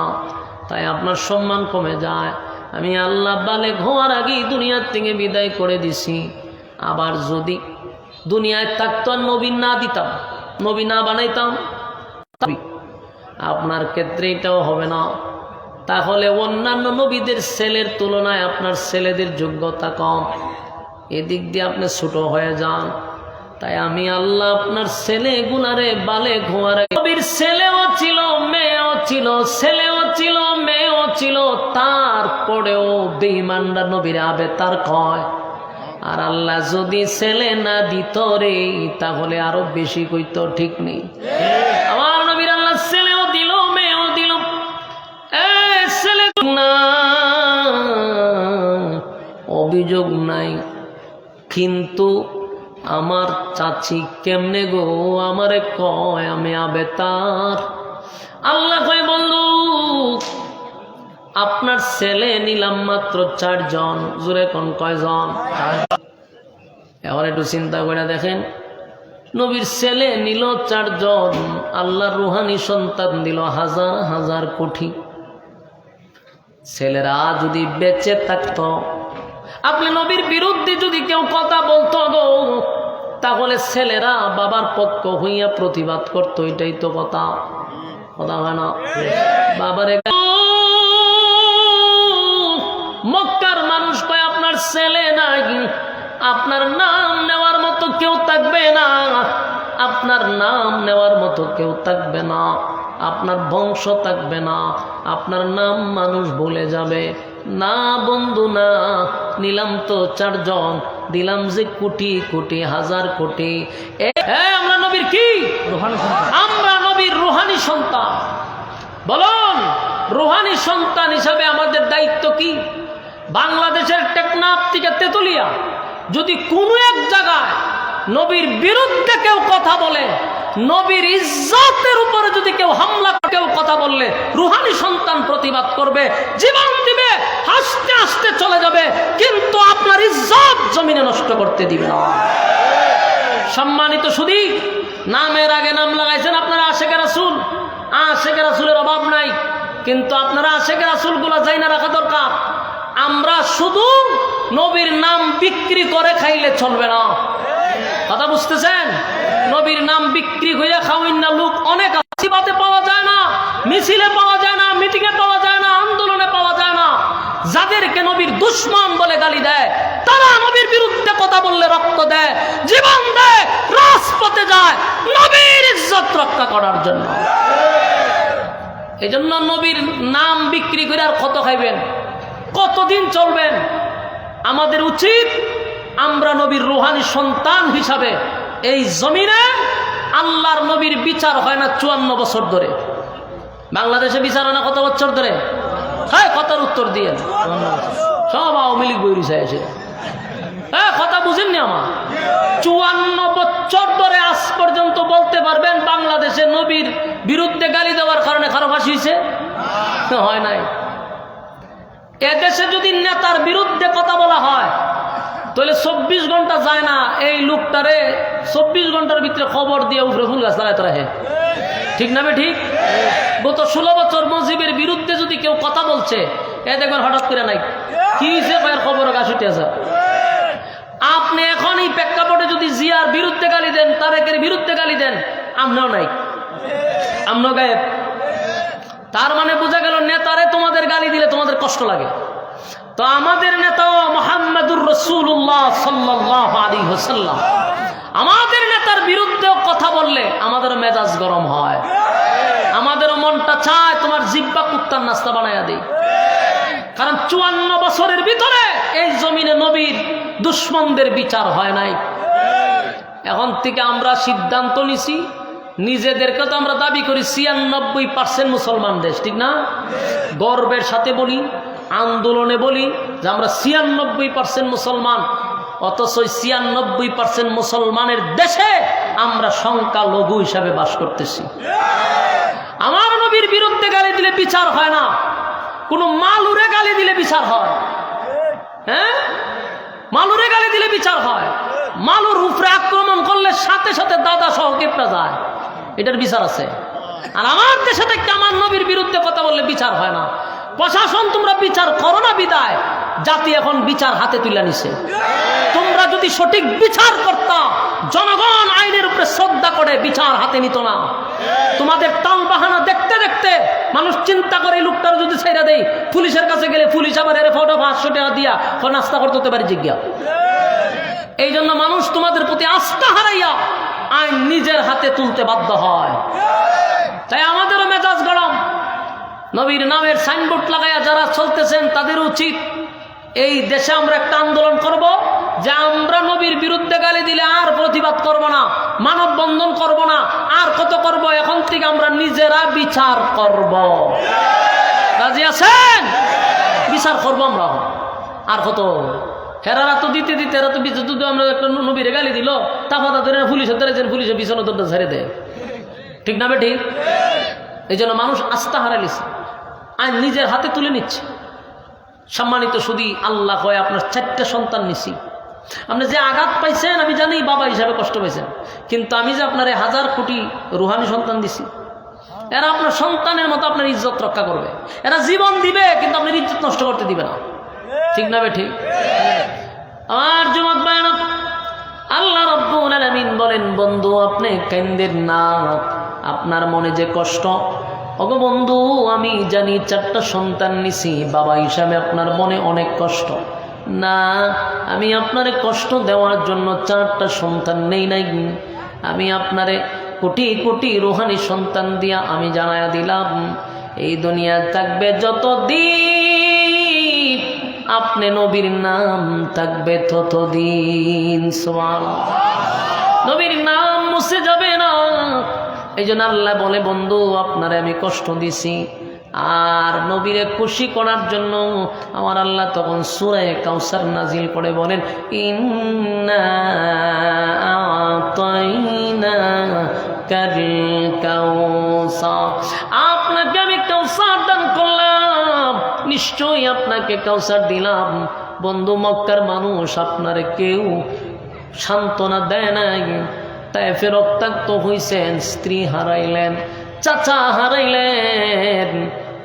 তাই আপনার সম্মান কমে যায়। আমি আল্লাহ বালেক হওয়ার আগেই দুনিয়ার থেকে বিদায় করে দিছি। আবার যদি দুনিয়ায় থাকতো আর নবী না দিতাম, নবী না বানাইতাম, আপনার ক্ষেত্রে এটাও হবে না। তাহলে অন্যান্য নবীদের ছেলের তুলনায় আপনার ছেলেদের যোগ্যতা কম, এদিক দিয়ে আপনি ছোট হয়ে যান। তাই আমি আল্লাহ আপনার ছেলেগুলারে বালেক হওয়ার আগে, নবীর ছেলেও ছিল, মেয়েও ছিল, ছেলেও ছিল, মেয়েও ছিল, তারপরেও বেঈমানরা নবীর আবে তার কয়। আর আল্লাহ যদি ছেলে না দিত রে, তাহলে আরো বেশি কইতো, ঠিক নেই? আমার নবীর আল্লাহ ছেলেও দিল, মেয়েও দিল, ছেলে না, অভিযোগ নাই। কিন্তু আমার চাচি কেমনে গো আমারে কয় আমি আবে তার। আল্লাহ কয়, বন্ধু আপনার ছেলে নিলাম মাত্র 4 জন, জোরে কোন কয়জন? এখন একটু চিন্তা করে দেখেন, নবীর ছেলে নিল 4 জন, আল্লাহর রুহানি সন্তান দিল হাজার হাজার কোটি। ছেলেরা যদি বেঁচে থাকতো, আপনি নবীর বিরুদ্ধে যদি কেউ কথা বলতো গো, তাহলে ছেলেরা বাবার পক্ষ হইয়া প্রতিবাদ করতো, এটাই তো কথা, কথা হয় না? বাবারে মক্কার মানুষ কয় আপনার ছেলে নাই, আপনার নাম নেওয়ার মতো কেউ থাকবে না, আপনার নাম নেওয়ার মতো কেউ থাকবে না। আপনার বংশ থাকবে না, আপনার নাম মানুষ ভুলে যাবে। না বন্ধু না, নিলাম তো 4 জন, দিলাম যে কোটি কোটি হাজার কোটি। আমরা নবীর কি? আমরা নবীর রুহানি সন্তান। বলুন, রুহানি সন্তান হিসাবে আমাদের দায়িত্ব কি? বাংলাদেশের টেকনাফ থেকে তেতুলিয়া যদি কোনো এক জায়গায় নবীর বিরুদ্ধে কেউ কথা বলে, নবীর ইজ্জতের উপরে যদি কেউ হামলা, কেউ কথা বললে, রুহানি সন্তান প্রতিবাদ করবে, জীবন দিবে, হাসতে হাসতে চলে যাবে, কিন্তু আপনার ইজ্জত জমিনে নষ্ট করতে দিবে না। সম্মানিত শুধু নামের আগে নাম লাগাইছেন আপনারা আশেকে রাসূল। আশেকে রাসূলের অভাব নাই, কিন্তু আপনারা আশেকে রাসূলগুলো যাই না রাখা দরকার। আমরা শুধু নবীর নাম বিক্রি করে খাইলে চলবে না। কথা বুঝতেছেন? নবীর নাম বিক্রি করে খাওয়াইন না লোক অনেক আছে, পাওয়া যায় না, মিছিলে পাওয়া যায় না, মিটিংয়ে পাওয়া যায় না, আন্দোলনে পাওয়া যায় না। যাদেরকে নবীর দুশমন বলে গালি দেয়, তারা নবীর বিরুদ্ধে কথা বললে রক্ত দেয়, জীবন দেয়, রাজপথে যায় নবীর ইজ্জত রক্ষা করার জন্য। এই জন্য নবীর নাম বিক্রি করে আর কত খাইবেন, কতদিন চলবেন? আমাদের উচিত আমরা নবীর রুহানি সন্তান হিসাবে এই জমিনে, আল্লাহর নবীর বিচার হয় না 54 বছর ধরে। বাংলাদেশে বিচার হয় না কত বছর ধরে? হ্যাঁ, কথার উত্তর দিয়ে সব আওয়ামী লীগ বইরিছে এসে। হ্যাঁ, কথা বুঝেননি আমার? 54 বছর ধরে আজ পর্যন্ত বলতে পারবেন বাংলাদেশে নবীর বিরুদ্ধে গালি দেওয়ার কারণে কারো ফাঁসি হয়েছে? হয় নাই। এদেশে যদি নেতার বিরুদ্ধে কথা বলা হয় তাহলে 24 ঘন্টা যায় না এই লোকটারে 24 ঘন্টার ভিতরে খবর দিয়ে উপরে ফুল গাছ লাগাইতে রাখে। ঠিক না? ঠিক। গত 16 বছর মুজিবের বিরুদ্ধে যদি কেউ কথা বলছে, এ দেখবেন হঠাৎ করে নাই কি হয়েছে, খবর গাছ উঠে আছে। আপনি এখন এই প্রেক্ষাপটে যদি জিয়ার বিরুদ্ধে গালি দেন, তারেকের বিরুদ্ধে গালি দেন, আমরাও নাই, আমরাও গায়েব। তার মানে বোঝা গেল নেতারে তোমাদের গালি দিলে তোমাদের কষ্ট লাগে। তো আমাদের নেতা মুহাম্মদুর রাসূলুল্লাহ সাল্লাল্লাহু আলাইহি ওয়াসাল্লাম, আমাদের নেতার বিরুদ্ধে কথা বললে আমাদের মেজাজ গরম হয়, আমাদের মনটা চায় তোমার জিহ্বা কুত্তার নাস্তা বানায়া দেই। কারণ 54 বছরের ভিতরে এই জমিনে নবীর দুশমনদের বিচার হয় নাই। এখন থেকে আমরা সিদ্ধান্ত নিছি, নিজেদেরকে তো আমরা দাবি করি 96% মুসলমান দেশ, ঠিক না? গর্বের সাথে বলি, আন্দোলনে বলি যে আমরা 96% মুসলমান, অথচ 96% মুসলমানের দেশে আমরা সংখ্যালঘু হিসাবে বাস করতেছি। আমার নবীর বিরুদ্ধে গালি দিলে বিচার হয় না, কোনো মালুরে গালি দিলে বিচার হয়। হ্যাঁ, মালুরে গালি দিলে বিচার হয়। মালুর উপরে আক্রমণ করলে সাথে সাথে দাদা সহ কেপটা যায়, এটার বিচার আছে। আর আমার দেশে থেকে আমার নবীর বিরুদ্ধে কথা বললে বিচার হয় না। প্রশাসন তোমরা বিচার করো না বিদায় জাতি এখন বিচার হাতে তুলে নিছে। তোমরা যদি সঠিক বিচার করতা, জনগণ আইনের উপরে শ্রদ্ধা করে বিচার হাতে নিত না। তোমাদের টাল বাহানা দেখতে দেখতে মানুষ চিন্তা করে এই লোকটার যদি ছেড়ে দেয়, পুলিশের কাছে গেলে পুলিশ আবার এর ফটো 500 টাকা দিয়া নাস্তা করতে পারে জিজ্ঞা। এই জন্য মানুষ তোমাদের প্রতি আস্থা হারাইয়া আইন নিজের হাতে তুলতে বাধ্য হয়। তাই আমাদেরও মেজাজ গরম। নবীর নামের সাইনবোর্ড লাগাইয়া যারা চলতেছেন তাদের উচিত এই দেশে আমরা একটা আন্দোলন করব যে আমরা নবীর বিরুদ্ধে গালি দিলে আর প্রতিবাদ করব না, মানববন্ধন করব না, আর কত করব, এখন থেকে আমরা নিজেরা বিচার করব। রাজি আছেন? বিচার করব আমরা। আর কত হেরারা তো দিতে দিতে এরা তো যদি আমরা একটা নবীরে গালি দিল, তাফাতা ধরে পুলিশের ধরেছেন, পুলিশের পিছনে দরটা ছেড়ে দেয়। ঠিক না বেঠিক? এই জন্য মানুষ আস্থা হারাইছে, আইন নিজের হাতে তুলে নিচ্ছে। সম্মানিত শুধু আল্লাহ কয় আপনার 4টা সন্তান নিছি, আপনি যে আঘাত পাইছেন আমি জানি বাবা হিসাবে কষ্ট পাইছেন, কিন্তু আমি যে আপনার 1000 কোটি রুহানি সন্তান দিছি, এরা আপনার সন্তানের মতো আপনার ইজ্জত রক্ষা করবে। এরা জীবন দিবে কিন্তু আপনার ইজ্জত নষ্ট করতে দিবে না। ঠিক না বে ঠিক? আমার যুবক ভাইরা, আল্লাহ রাব্বুল আলামিন বলেন, বন্ধু আপনি কান্দেন না, আপনার মনে যে কষ্ট, ওগো বন্ধু আমি জানি 4টা সন্তান নিছি, বাবা হিসাবে আপনার মনে অনেক কষ্ট। না, আমি আপনারে কষ্ট দেওয়ার জন্য 4টা সন্তান নেই নাই, আমি আপনারে কোটি কোটি রুহানি সন্তান দিয়া আমি জানায়া দিলাম, এই দুনিয়া থাকবে যতদিন আপনি নবীর নাম থাকবে ততদিন। সুবহানাল্লাহ। নবীর নাম মুছে যাবে না। এই জন্য আল্লাহ বলে, বন্ধু আপনারে আমি কষ্ট দিছি, আর নবীরে খুশি করার জন্য আমার আল্লাহ তখন সূরা কাউসার নাজিল করে বলেন, ইন্না আতাইনাকাল কাউসার, আপনাকে আমি কাউসার দান করলাম, নিশ্চয়ই আপনাকে কাউসার দিলাম। বন্ধু, মক্কার মানুষ আপনারে কেউ সান্ত্বনা দেয় নাই। তাইফে রক্তাক্ত হইছেন, স্ত্রী হারাইলেন, চাচা হারাইলেন,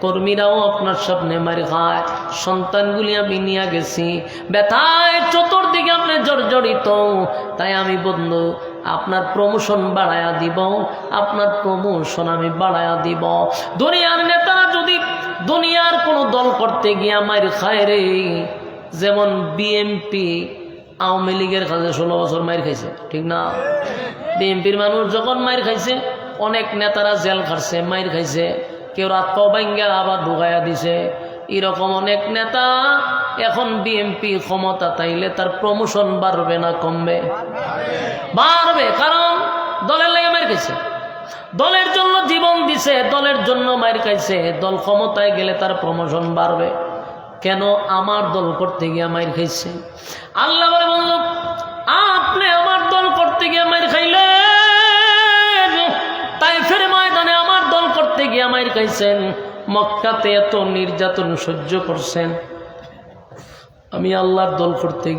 কর্মীরাও আপনার সামনে মার খায়, সন্তানগুলি আমি নিয়ে গেছি, ব্যথায় চতুর্দিকে আপনি জর্জরিত। তাই আমি বন্ধু আপনার প্রমোশন বাড়ায়া দিব, আপনার প্রমোশন আমি বাড়ায়া দিব। দুনিয়ার নেতারা যদি দুনিয়ার কোনো দল করতে গিয়া মার খায় রে, যেমন বিএমপি আওয়ামী লীগের কাছে 16 বছর মার খাইছে, ঠিক না? বিএমপির মানুষ যখন মার খাইছে, অনেক নেতারা জেল খাটছে, মার খাইছে, কেউ রাত পাও ভাঙ্গা আবার ঢুকাইয়া দিছে। এরকম অনেক নেতা এখন বিএমপি ক্ষমতা তাইলে তার প্রমোশন বাড়বে না কমবে? বাড়বে, কারণ দলের লাগে মার খাইছে, দলের জন্য জীবন দিছে, দলের জন্য মার খাইছে। দল ক্ষমতায় গেলে তার প্রমোশন বাড়বে। কেন? আমার দল করতে গিয়া মার খাইছে। আল্লাহ বলে, বন্ধু আপনি আমার দল করতে গিয়া মার খাইলেন, তাইফের ময়দানে আমার দল করতে গিয়া মার খাইছেন, মক্কাতে এত নির্যাতন সহ্য করছেন, আমি আল্লাহর দল করতে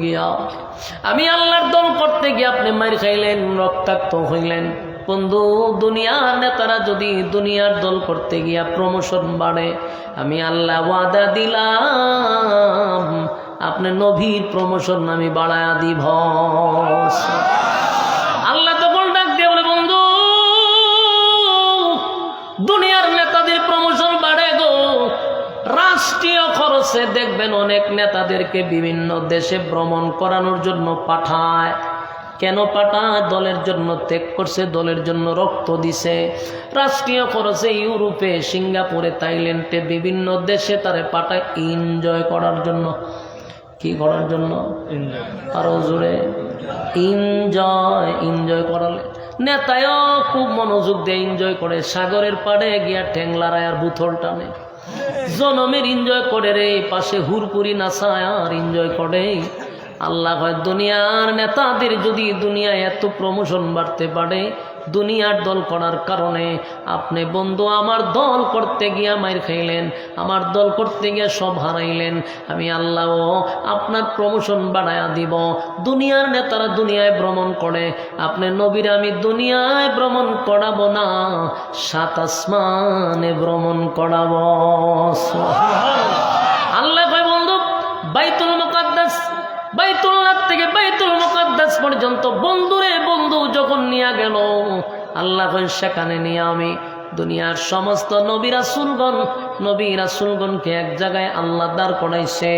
গিয়া আপনি মার খাইলেন, রক্তাক্ত হইলেন। বন্ধু, দুনিয়ার নেতারা যদি দুনিয়ার দল করতে গিয়া প্রমোশন বাড়ে, আমি আল্লাহ ওয়াদা দিলাম আপনি নবীর প্রমোশন আমি বাড়ায়া দিব। আল্লাহ তখন ডাক দিয়ে বলে, বন্ধু দুনিয়ার নেতাদের প্রমোশন বাড়ে গো। রাষ্ট্রীয় খরচে দেখবেন অনেক নেতাদেরকে বিভিন্ন দেশে ভ্রমণ করানোর জন্য পাঠায়। কেন পাঠায়? দলের জন্য ত্যাগ করছে, দলের জন্য রক্ত দিছে। রাষ্ট্রীয় খরচে ইউরোপে, সিঙ্গাপুরে, থাইল্যান্ডে, বিভিন্ন দেশে তারে পাঠায় এনজয় করার জন্য। কি করার জন্য? আরো জোরে, এনজয় করালে নেতায়ও খুব মনোযোগ দিয়ে এনজয় করে। সাগরের পাড়ে গিয়া ঠ্যাংলারায় আর বুথল টানে, জনমের এনজয় করে রে, পাশে হুরপুরি নাচায় আর এনজয় করে। আল্লাহ হয় দুনিয়ার নেতাদের যদি দুনিয়ায় এত প্রমোশন বাড়তে পারে দুনিয়ার দল করার কারণে, আপনি বন্ধু আমার দল করতে গিয়া মাইর খাইলেন, আমার দল করতে গিয়া সব হারাইলেন, আমি আল্লাহ আপনার প্রমোশন বাড়ায়া দিব। দুনিয়ার নেতারা দুনিয়ায় ভ্রমণ করে, আপনি নবীর আমি দুনিয়ায় ভ্রমণ করাবো না, 7 আসমানে ভ্রমণ করাবো। আল্লাহ কয় বন্ধু বাইতুল মুকাদ্দাস, বাইতুল্লাহ থেকে বাইতুল মুকাদ্দাস পর্যন্ত বন্ধুরে বন্ধু যখন নিয়ে গেল, আল্লাহ সেখানে নিয়ে আমি দুনিয়ার সমস্ত নবী রাসূলগণকে এক জায়গায় আল্লাহ দাঁড় করাইছে।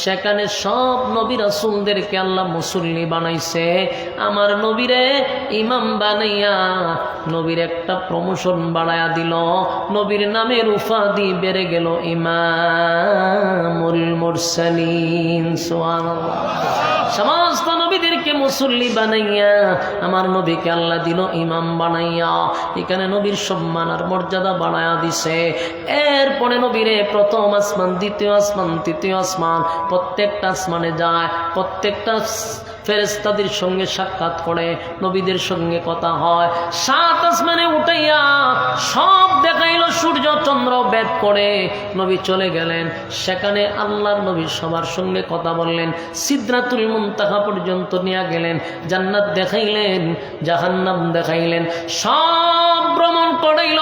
সেখানে সব নবী রাসূলদেরকে আল্লাহ মুসল্লি বানাইছে। আমার নবীরে ইমাম বানাইয়া নবীর একটা প্রমোশন বাড়ায়া দিল, নবীর নামের উপাধি বেড়ে গেল ইমামুল মুরসালিন। সুবহানাল্লাহ। সমস্ত নবীদেরকে মুসল্লি বানাইয়া আমার নবীকে আল্লাহ দিল ইমাম বানাইয়া। এখানে নবীর সম্মান আর মর্যাদা বাড়ায়া দিছে। এরপরে নবীরে প্রথম আসমান, দ্বিতীয় আসমান, তৃতীয় আসমান, প্রত্যেকটা আসমানে যায়, প্রত্যেকটা ফেরেশতাদের সঙ্গে সাক্ষাৎ করে, নবীদের সঙ্গে কথা হয়। 7 আসমানে উঠাইয়া সব দেখাইল, সূর্য চন্দ্র বেদ করে নবী চলে গেলেন। সেখানে আল্লাহর নবী সবার সঙ্গে কথা বললেন, সিদরাতুল মুনতাহা পর্যন্ত নিয়ে গেলেন, জান্নাত দেখাইলেন, জাহান্নাম দেখাইলেন, সব ভ্রমণ করাইল।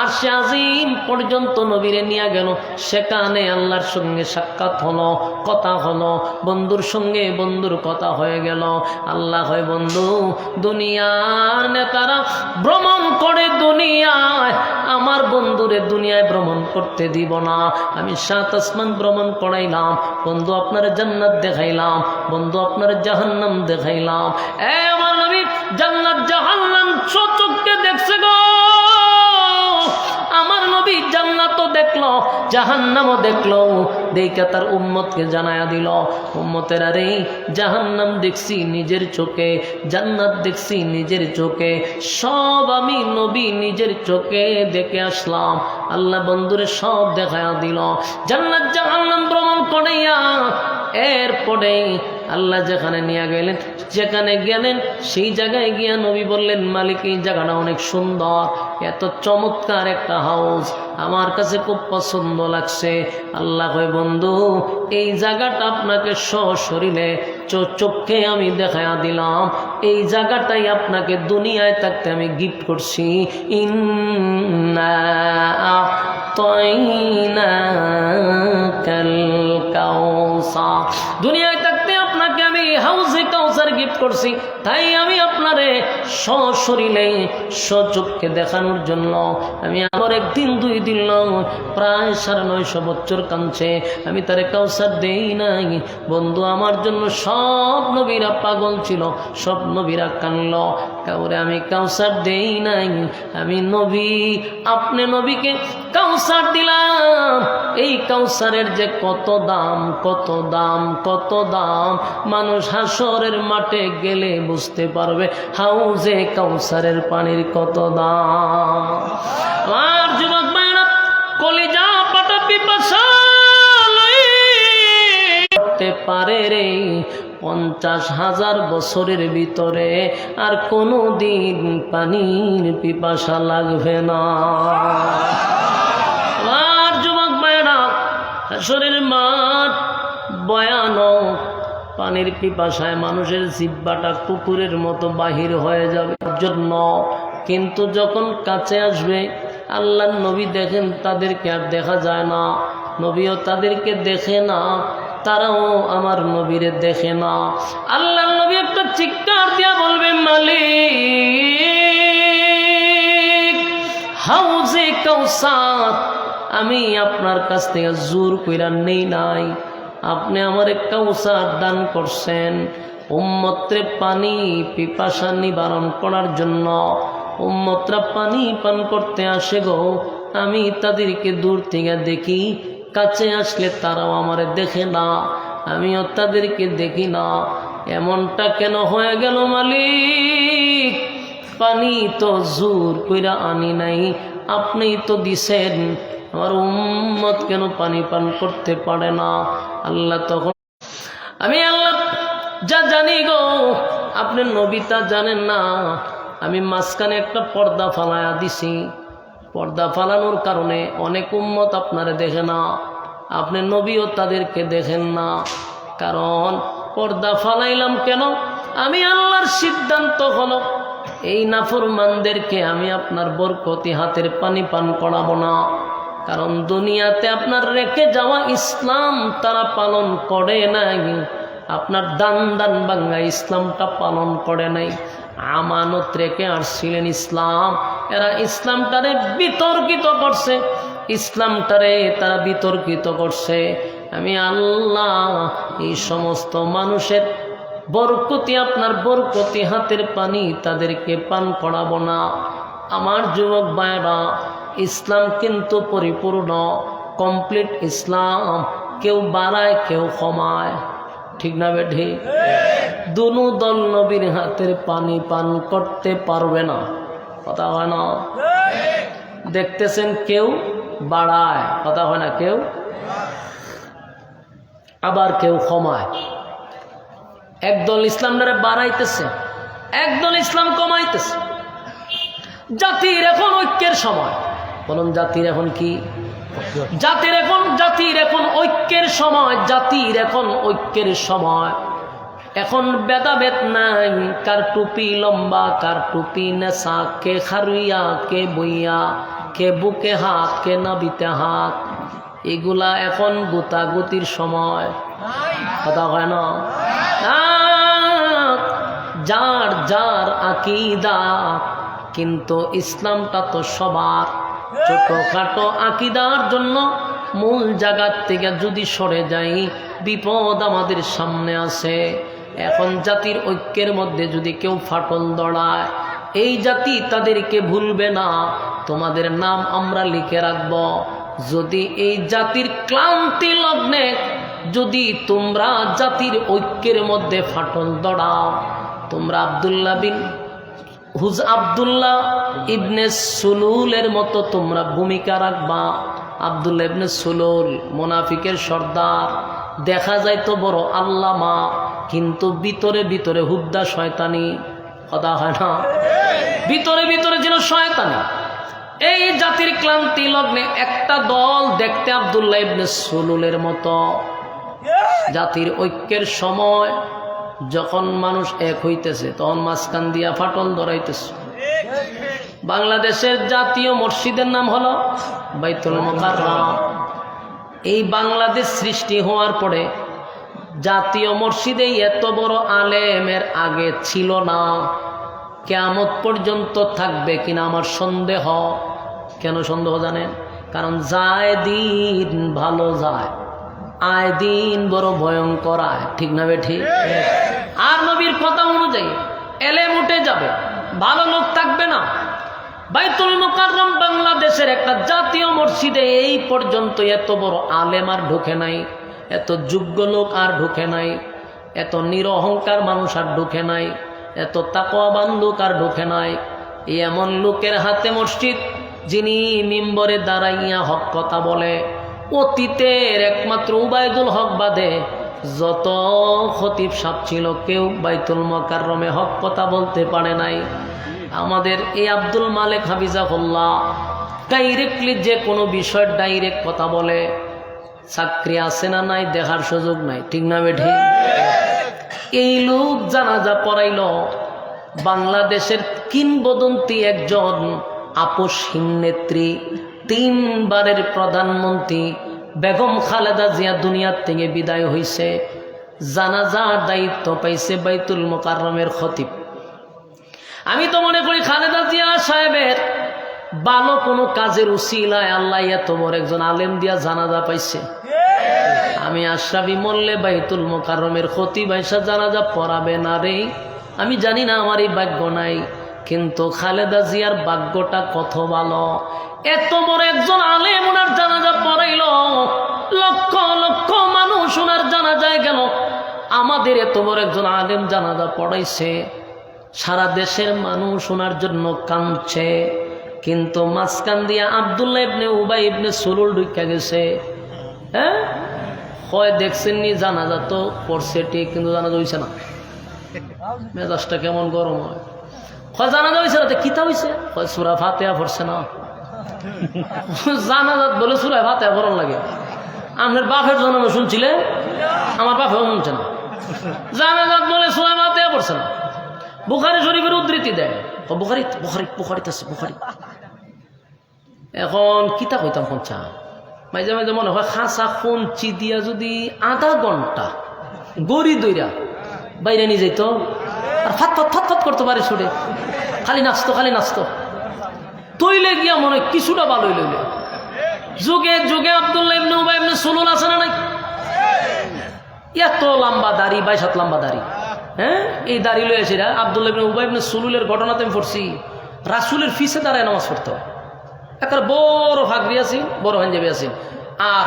আরশে আজিম পর্যন্ত নবীরে নিয়ে গেল। সেখানে আল্লাহর সঙ্গে সাক্ষাৎ হলো, কথা হলো, বন্ধুর সঙ্গে বন্ধুর কথা হয়ে গেল। আল্লাহ হয় বন্ধু দুনিয়ার নেতারা ভ্রমণ করে দুনিয়ায়, আমার বন্ধুরে দুনিয়ায় ভ্রমণ করতে দিব না। আমি 7 আসমান ভ্রমণ করাইলাম, বন্ধু আপনার জান্নাত দেখাইলাম, বন্ধু আপনার জাহান্নাম দেখাইলাম। আমার নবী জান্নাত জাহান্নাম চোখে জাহান্নামও দেখলো, দেখে তার উম্মতকে জানায়া দিল, উম্মতেরা রে, জাহান্নাম দেখছি নিজের চোখে, জান্নাত দেখছি নিজের চোখে, সব আমি নবী নিজের চোখে দেখে আসলাম। আল্লাহ বন্ধুরে সব দেখায়া দিল, জান্নাত জাহান্নাম ভ্রমণ করাইয়া এরপরে আল্লাহ যেখানে নিয়ে গেলেন, যেখানে গেলেন সেই জায়গায় গিয়া নবী বললেন, মালিক এই জায়গাটা অনেক সুন্দর, এত চমৎকার একটা হাউস, আমার কাছে খুব পছন্দ লাগছে। আল্লাহ কয়, বন্ধু এই জায়গাটা আপনাকে সশরীরে চোখে আমি দেখায়া দিলাম, এই জায়গাটাই আপনাকে দুনিয়ায় থাকতে আমি গিফট করছি। ইন্না আ'তাইনাকাল কাউসার, দুনিয়ায় থাকতে আপনাকে আমি হাউজে কাউসার গিফট করছি, তাই আমি আপনারে সশরীরে সচক্ষে দেখানোর জন্য আমি আমার একদিন দুই দিন নয়, প্রায় 950 বছর কাঁদছে, আমি তারে কাউসার দেই নাই। বন্ধু আমার জন্য সব নবীরা পাগল ছিল, সব নবীরা কানল, কাউরে আমি কাউসার দেই নাই। আমি নবী, আপনি নবীকে কাউসার দিলাম, এই কাউসারের যে কত দাম, কত দাম, কত দাম, মানুষ হাসরের মাঠে গেলে বুঝতে পারবে হাউজে কাউসারের পানির কত দাম। আর যুবক ভাইরা, কলিজা পাটা পিপাসা করতে পারে রে 50,000 বছরের ভিতরে আর কোনো দিন পানির পিপাসা লাগবে না। আর যুবক ভাইরা, হাসরের মাঠ ভয়ানক, পানির পিপাসায় মানুষের জিহ্বাটা কুকুরের মতো বাহির হয়ে যাবে জন্য, কিন্তু যখন কাছে আসবে আল্লাহর নবী দেখেন তাদেরকে আর দেখা যায় না, নবীও তাদেরকে দেখে না, তারাও আমার নবীরে দেখে না। আল্লাহর নবী একটা চিৎকার দিয়া বলবে, মালিক হাউজে কাউসার আমি আপনার কাছ থেকে জোর কইরা নেই নাই, আপনি আমার কাউসার দান করছেন উম্মতরে পানি পিপাসা নিবারণ করার জন্য। উম্মতরা পানি পান করতে আসে গো, আমি তাদেরকে দূর থেকে দেখি, কাছে আসলে তারাও আমারে দেখে না, আমিও তাদেরকে দেখি না। এমনটা কেন হয়ে গেল মালিক? পানি তো জোর কইরা আনি নাই, আপনিই তো দিছেন, আমার উম্মত কেন পানি পান করতে পারে না? আল্লাহ তখন, আমি আল্লাহ যা জানি গো, আপনি নবী তা জানেন না, আমি মাঝখানে একটা পর্দা ফালায়া দিছি। পর্দা ফালানোর কারণে অনেক উম্মত আপনারে দেখে না, আপনি নবীও তাদেরকে দেখেন না। কারণ পর্দা ফালাইলাম কেন? আমি আল্লাহর সিদ্ধান্ত হলো এই নাফরমানদেরকে আমি আপনার বরকতি হাতের পানি পান করাবো না। কারণ দুনিয়াতে আপনার রেখে যাওয়া ইসলাম তারা পালন করে নাই, আপনার দান দান বাঙ্গা ইসলামটা পালন করে নাই। আমানত রেখে আসছিলেন ইসলাম, এরা ইসলামটারে বিতর্কিত করছে, ইসলামটারে তারা বিতর্কিত করছে। আমি আল্লাহ এই সমস্ত মানুষের বরকতি, আপনার বরকতি হাতের পানি তাদেরকে পান করাবো না। আমার যুবক ভাইরা, ইসলাম কিন্তু পরিপূর্ণ কমপ্লিট ইসলাম, কেউ বাড়ায় কেউ কমায়, ঠিক না বেঠি? দুনো দল নবীর হাতের পানি পান করতে পারবে না, কথা হয় না? দেখতেছেন কেউ বাড়ায়, কথা হয় না, কেউ আবার কেউ কমায়। একদল ইসলামটারে বাড়াইতেছে, একদল ইসলাম কমাইতেছে। জাতির এখন ঐক্যের সময়, বলুন জাতির এখন কি? জাতির এখন ঐক্যের সময়, জাতির এখন ঐক্যের সময়। এখন ভেদাভেদ নাই, কার টুপি লম্বা, কার টুপি নেশা, কে খারুইয়া, কে বইয়া, কে বুকে হাত, কে নাবিতে হাত। এগুলা এখন গুতাগুতির সময়, কথা হয় না? যার যার আকিদা, কিন্তু ইসলামটা তো সবার। ছোটখাটো আকিদার জন্য মূল জায়গার থেকে যদি সরে যাই, বিপদ আমাদের সামনে আছে। এখন জাতির ঐক্যের মধ্যে যদি কেউ ফাটল দড়ায়, এই জাতি তাদেরকে ভুলবে না। তোমাদের নাম আমরা লিখে রাখব, যদি এই জাতির ক্লান্তি লগ্নে যদি তোমরা জাতির ঐক্যের মধ্যে ফাটল দড়াও, তোমরা আব্দুল্লাহ ইবনে সুলুলের মতো তোমরা ভূমিকা রাখবা। আব্দুল্লাহ ইবনে সুলুল মুনাফিকের সর্দার, দেখা যায় তো বড় আল্লামা, কিন্তু ভিতরে ভিতরে হুদ্দা শয়তানি। কথা হয় না? ভিতরে ভিতরে যেন শয়তানি। এই জাতির ক্লান্তি লগ্নে একটা দল দেখতে আব্দুল্লাহ ইবনে সুলুলের মতো। জাতির ঐক্যের সময় যখন মানুষ এক হইতেছে তখন মাঝখান দিয়া ফাটল ধরাইতেছে। বাংলাদেশের জাতীয় মসজিদের নাম হলো বাইতুল মুকাররম। এই বাংলাদেশ সৃষ্টি হওয়ার পরে জাতীয় মসজিদে এত বড় আলেমের আগে ছিল না। কিয়ামত পর্যন্ত থাকবে কিনা আমার সন্দেহ। কেন সন্দেহ জানেন? কারণ যায় দিন ভালো যায়, আয় দিন বড় ভয়ঙ্কর আয়। ঠিক না বেঠিক? আর নবীর কথা অনুযায়ী এলেম উঠে যাবে, ভালো লোক থাকবে না। বাইতুল মুকাররম বাংলাদেশের একটা জাতীয় মসজিদে এই পর্যন্ত এত বড় আলেম আর ঢুকে নাই, এত যোগ্য লোক আর ঢুকে নাই, এত নিরহংকার মানুষ আর ঢুকে নাই, এত তাকওয়াবান লোক আর ঢুকে নাই। এমন লোকের হাতে মসজিদ যিনি মিম্বরে দাঁড়াইয়া হক কথা বলে। অতীতের একমাত্র উবাইদুল হক বাদে যত খতিব সাহেব ছিল কেউ বাইতুল মুকাররমে হক কথা বলতে পারে নাই। আমাদের এই আব্দুল মালেক হাফিজাহুল্লাহ ডাইরেক্টলি যে কোনো বিষয় ডাইরেক্ট কথা বলে। চাকরি আছে না নাই দেখার সুযোগ নাই। ঠিক না বেঠি? এই লোক জানাজা পড়াইল বাংলাদেশের কিংবদন্তি একজন আপসহীন নেত্রী, 3 বারের প্রধানমন্ত্রী বেগম খালেদা জিয়া দুনিয়ার থেকে বিদায় হয়েছে। জানাজার দায়িত্ব পাইছে বাইতুল মুকাররমের খতিব। আমি তো মনে করি খালেদা জিয়া সাহেবের ভালো কোনো কাজের উসিলায় আল্লাহ এত বড় একজন আলেম দিয়া জানাজা পাইছে। আমি আশরাফি মল্লে বাইতুল মুকাররমের খতিব আইসা জানাজা পড়াবে না রে, আমি জানি না, আমার এই ভাগ্য নাই। কিন্তু খালেদা জিয়ার ভাগ্যটা কত ভালো, এত বড় একজন আলেম ওনার জানাজা পড়াইল, লক্ষ লক্ষ মানুষ ওনার জানাজায় গেল। আমাদের এত বড় একজন আলেম জানাজা পড়াইছে, সারা দেশের মানুষ ওনার জন্য কাঁদছে। কিন্তু মাঝখান দিয়া আব্দুল্লাহ ইবনে উবাই ইবনে সুলুল ঢুকে গেছে। হ্যাঁ, হয় দেখছেন নি জানাজা তো পড়ছে ঠিক, কিন্তু জানাজা হইছে না। মেজাজটা কেমন গরম হয়। হয় জানাজা হয়েছে না, কিতা হয়েছে? হয় সূরা ফাতিহা পড়ছে না। জানাজাত বলে সূরা ফাতিহা পড়ন লাগে। আপনার বাপের জন্ম শুনছিলে? আমার বাপেও শুনছে না। জানাজাত বলে সূরা ফাতিহা পড়ছে না। বুখারী শরীফের উদ্ধৃতি দেয়, বুখারীতে আছে বুখারী। এখন কিতা কইতাম পঞ্চা মাঝে মাঝে মনে হয় খাঁচা কঞ্চি দিয়া যদি আধা ঘন্টা গড়ি দইরা বাইরে নিয়ে যেত আর ফাত করতে পারে ছুটে, খালি নাচতো তৈলে গিয়া মনে হয় কিছুটা ভালো লইলে। যুগে যুগে আব্দুল্লাহ ইবনে উবাই ইবনে সুলুল আছে না নাই? এত লম্বা দাড়ি, 22 হাত লম্বা দাড়ি। হ্যাঁ, এই দাড়ি লইয়াছে আব্দুল্লাহ ইবনে উবাই ইবনে সুলুলের ঘটনাতে আমি পড়ছি। রাসূলের ফিসে দাঁড়ায় নামাজ পড়তো, একটা বড় ফাগরি আছে, বড় পাঞ্জাবি আছে, আর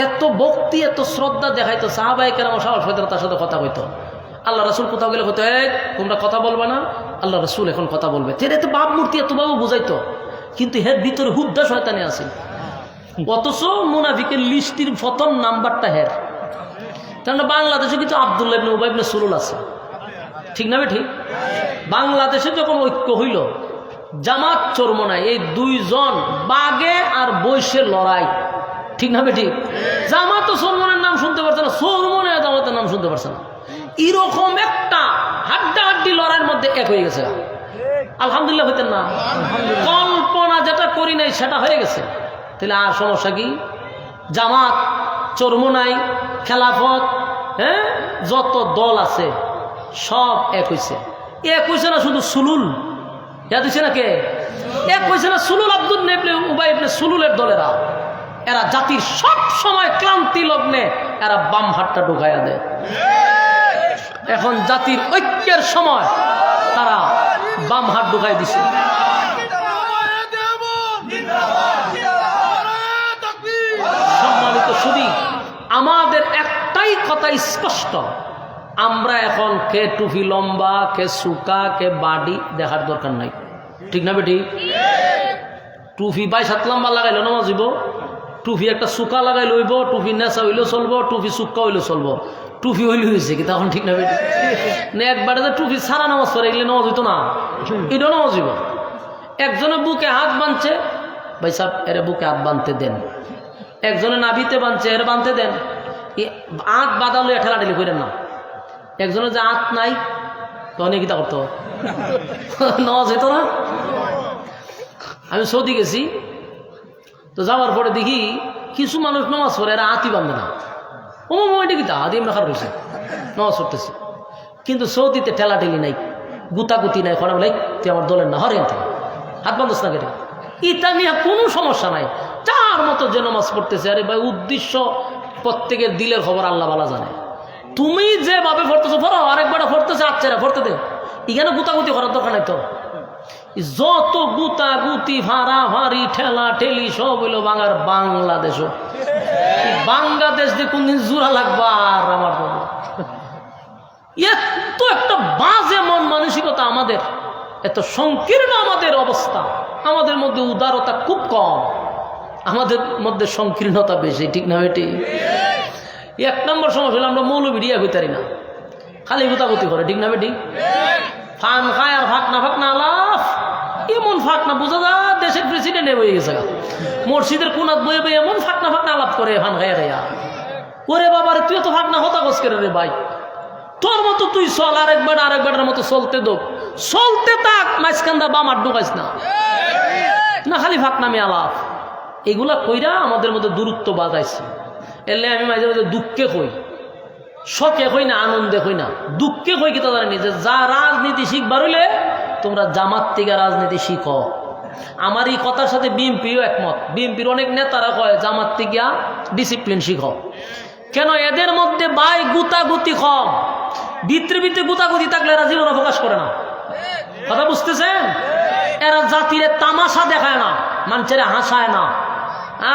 এত ভক্তি এত শ্রদ্ধা দেখাইতো। সাহাবায়ে কেরাম সাহস হইতো তার সাথে কথা কইতো। আল্লাহ রাসূল কোথাও গেলে হইতো, এই তোমরা কথা বলবা না, আল্লাহ রাসূল এখন কথা বলবে। তেরে তো বাপ মূর্তি এত বাবু বুঝাইতো, কিন্তু হের ভিতরে হুদ্দা শয়তানি আছে। অথচ মুনাফিকের লিস্টির প্রথম নাম্বারটা হের। কারণ বাংলাদেশে কিন্তু আব্দুল্লাহ ইবনে উবাই ইবনে সুলুল আছে। ঠিক না ঠিক? বাংলাদেশে যখন ঐক্য হইল, জামাত চরমনাই, এই 2 জন বাগে আর বৈশের লড়াই। ঠিক না ঠিক? জামাত ও চরমনের নাম শুনতে পারছে না, চরমনে জামাতের নাম শুনতে পারছে না। এরকম একটা হাড্ডাহাড্ডি লড়াইয়ের মধ্যে এক হয়ে গেছে। আলহামদুলিল্লাহ হইতেন না? কল্পনা যেটা করি নাই সেটা হয়ে গেছে। তাহলে আর সমস্যা কি? জামাত, চরমনাই, খেলাফত, হ্যাঁ, যত দল আছে সব এক হয়েছে। এক হয়েছে না শুধু সুলুল, ইয়াদ হয়েছে না কে? এক হয়েছে না সুলুল, আব্দুল্লাহ ইবনে উবাই ইবনে সুলুলের দলেরা। এরা জাতির সব সময় ক্লান্তি লগ্নে এরা বাম হাতটা ঢুকাইয়া দেয়। এখন জাতির ঐক্যের সময় তারা বাম হাত ঢুকাই দিছে। কথা স্পষ্ট, আমরা এখন কে টুপি লম্বা, কে সুকা, কে বাডি দেখার দরকার নাই, ঠিক না বেটি? টুপি 22 লম্বা লাগাইলো নামাজ হইব, টুপি একটা সুকা লাগাই লইব, টুপি নেশা হইলেও চলবো, টুপি সুক্কা হইলেও চলবো, টুপি হইলে হয়েছে কি তখন, ঠিক না বেটি? না একবারে যে টুপি সারা নামাজ পড়ে এগুলো নামাজ হইতো না, এটাও নামাজ হইব। একজনে বুকে হাত বাঁধছে, ভাই সাহেব এর বুকে হাত বাঁধতে দেন। একজনে নাভিতে বাঁধছে, এর বাঁধতে দেন। হাত বাঁধালো ঠেলাঠেলি করেন না। একজনের যে হাত নাই তখন কিতা করতো, নামাজ হইতো না। আমি সৌদি গেছি তো, যাওয়ার পরে দেখি কিছু মানুষ নামাজ পড়ে এরা হাতই বাঁধে না। ও এটা কিতা হাতি এমনি খারাপ হয়েছে, নামাজ পড়তেছে। কিন্তু সৌদিতে ঠেলাঠেলি নাই, গুতাগুতি নাই, খরা বলে তুই আমার দলের না, হরে হাত বাঁধস না কেটে, ইটা নিয়ে কোনো সমস্যা নাই। চার মতো যে নামাজ পড়তেছে, আরে ভাই উদ্দেশ্য প্রত্যেকের দিলের খবর আল্লাহ বালা জানে। তুমি যেভাবে পড়তেছো পড়ো, আরেকবার পড়তেছে আচ্ছা পড়তে দে, এখানে গুতাগুতি করার দরকার নাই তো। যত গুতাগুতি ভাড়া ভাড়ি ঠেলা ঠেলি সব হইল বাঙার বাংলাদেশ। বাংলাদেশ দিয়ে কোনদিন জোড়া লাগবা আর আমার এত একটা বাজে মন মানসিকতা আমাদের, এত সংকীর্ণ আমাদের অবস্থা। আমাদের মধ্যে উদারতা খুব কম, আমাদের মধ্যে সংকীর্ণতা বেশি, ঠিক না বেটি? 1 নম্বর সমস্যা হলো আমরা মৌলবিডিয়া হইতারি না, খালি গুতাগুতি করে, ঠিক না বেটি? ফান খায় আর ফাঁকনা ফাঁকনা আলাপ, এমন ফাঁকনা বোঝা যা দেশের প্রেসিডেন্ট হয়ে গেছে। মসজিদের কোনাত বয়ে বয়ে এমন ফাঁকনা ফাঁকনা আলাপ করে ফান খাইয়া খাইয়া। ওরে বাবারে তুই তো ফাঁকনা হতা গোস করে রে ভাই, তোর মতো তুই চল, আরেকবারের মতো চলতে দোক, চলতে থাক, মাঝখানটা বাম আর ঢুকাইস না, না খালি ফাঁকনামি আলাপ। এগুলা কইরা আমাদের মধ্যে দূরত্ব বাজাইছে। এলে আমি মাঝে মাঝে দুঃখে কই, শখে কই না, আনন্দে কই না, দুঃখে কই কি তা জানি যে যা রাজনীতি শিখবার হইলে তোমরা জামাত থেকে রাজনীতি শিখো। আমার এই কথার সাথে বিএনপিও একমত। বিএনপির অনেক নেতারা কয় জামাত থেকে ডিসিপ্লিন শিখো। কেন? এদের মধ্যে ভাই গুতাগুতি কম, ভিতরে ভিতরে গুতাগুতি থাকলে এরা জীবনে প্রকাশ করে না। কথা বুঝতেছেন? এরা জাতিরে তামাশা দেখায় না, মানুষের হাসায় না।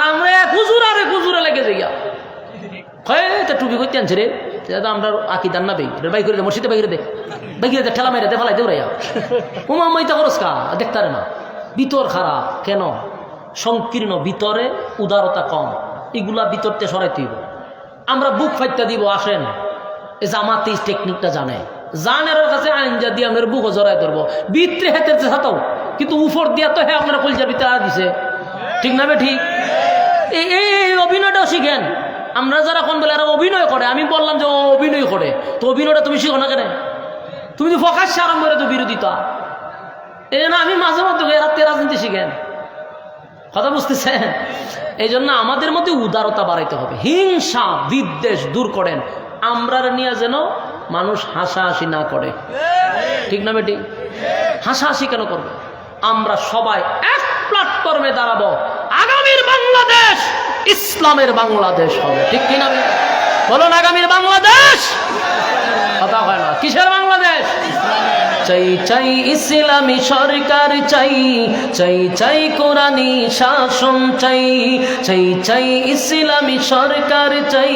আমরা খুজুরে লেগে যাই, টুপি করতে আনছে রে, আমরা আকিদার না বাই করে দে, মসজিদে বাইরে দে, বাইরে দে, ঠেলা মেরে দে, ফেলাই দেওয়া উমা মাইতা খরচ কা দেখতারে না। ভিতর খারাপ কেন? সংকীর্ণ, ভিতরে উদারতা কম, এগুলা ভিতরতে সরাইতে হইব। আমরা বুক ফাইটটা দিব, আসেন এই জামাতে টেকনিকটা জানে, জানের কাছে আইন যা দিয়ে আমাদের বুকও জড়াই ধরবো, ভিতরে হেতে সাতাও, কিন্তু উপর দিয়া তো হ্যাঁ আপনারা কলজার ভিতরে আর দিছে, ঠিক না? ঠিক এই অভিনয়টাও শিখেন। আমরা যারা কোন বলে এরা অভিনয় করে, আমি বললাম যে ও অভিনয় করে, তো অভিনয়টা তুমি শিখো না কেন? তুমি তো প্রকাশ্যে আরম্ভ করে তো বিরোধিতা। এই জন্য আমি মাঝে মধ্যে এরা রাজনীতি শিখেন। কথা বুঝতেছেন? এই জন্য আমাদের মধ্যে উদারতা বাড়াইতে হবে, হিংসা বিদ্বেষ দূর করেন। আমরা নিয়ে যেন মানুষ হাসাহাসি না করে, ঠিক না বেটি? হাসাহাসি কেন করবে? আমরা সবাই এক প্ল্যাটফর্মে দাঁড়াবো, আগামীর বাংলাদেশ ইসলামের বাংলাদেশ হবে, ঠিক কিনা? বলুন আগামীর বাংলাদেশ। কথা হয় না, কিসের বাংলাদেশ? চাই চাই ইসলামী সরকার চাই, চাই চাই কোরআনী শাসন চাই, চাই চাই ইসলামী সরকার চাই।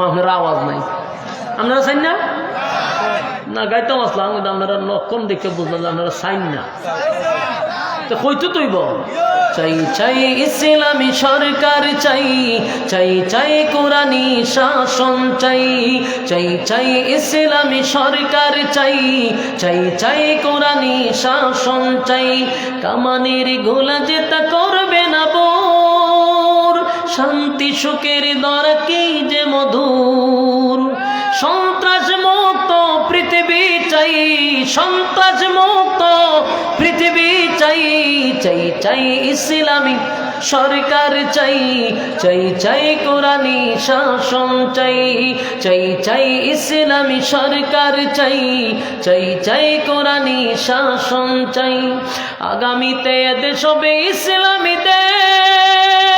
আপনার আওয়াজ নাই, আপনারা চাই না? না গাইতাম আসলাম, কিন্তু আপনারা নকম দেখে বুঝলাম আপনারা চাইন না, তো কইতো তৈব। চাই চাই ইসলামী সরকার চাই, চাই চাই কোরআনী শাসন চাই, চাই চাই ইসলামী সরকার চাই, চাই চাই কোরআনী শাসন চাই। কামানের গোলা যেটা করবে না বোর, শান্তি সুখের দর কি যে মধুর। সন্ত্রাস মুক্ত পৃথিবী চাই, সন্ত্রাস মুক্ত পৃথিবী চাই, চাই চাই ইসলামী সরকার চাই, চাই চাই কোরআনী শাসন চাই, চাই চাই ইসলামী সরকার চাই, চাই চাই কোরআনী শাসন চাই। আগামীতে দেশ হবে ইসলামী দেশ,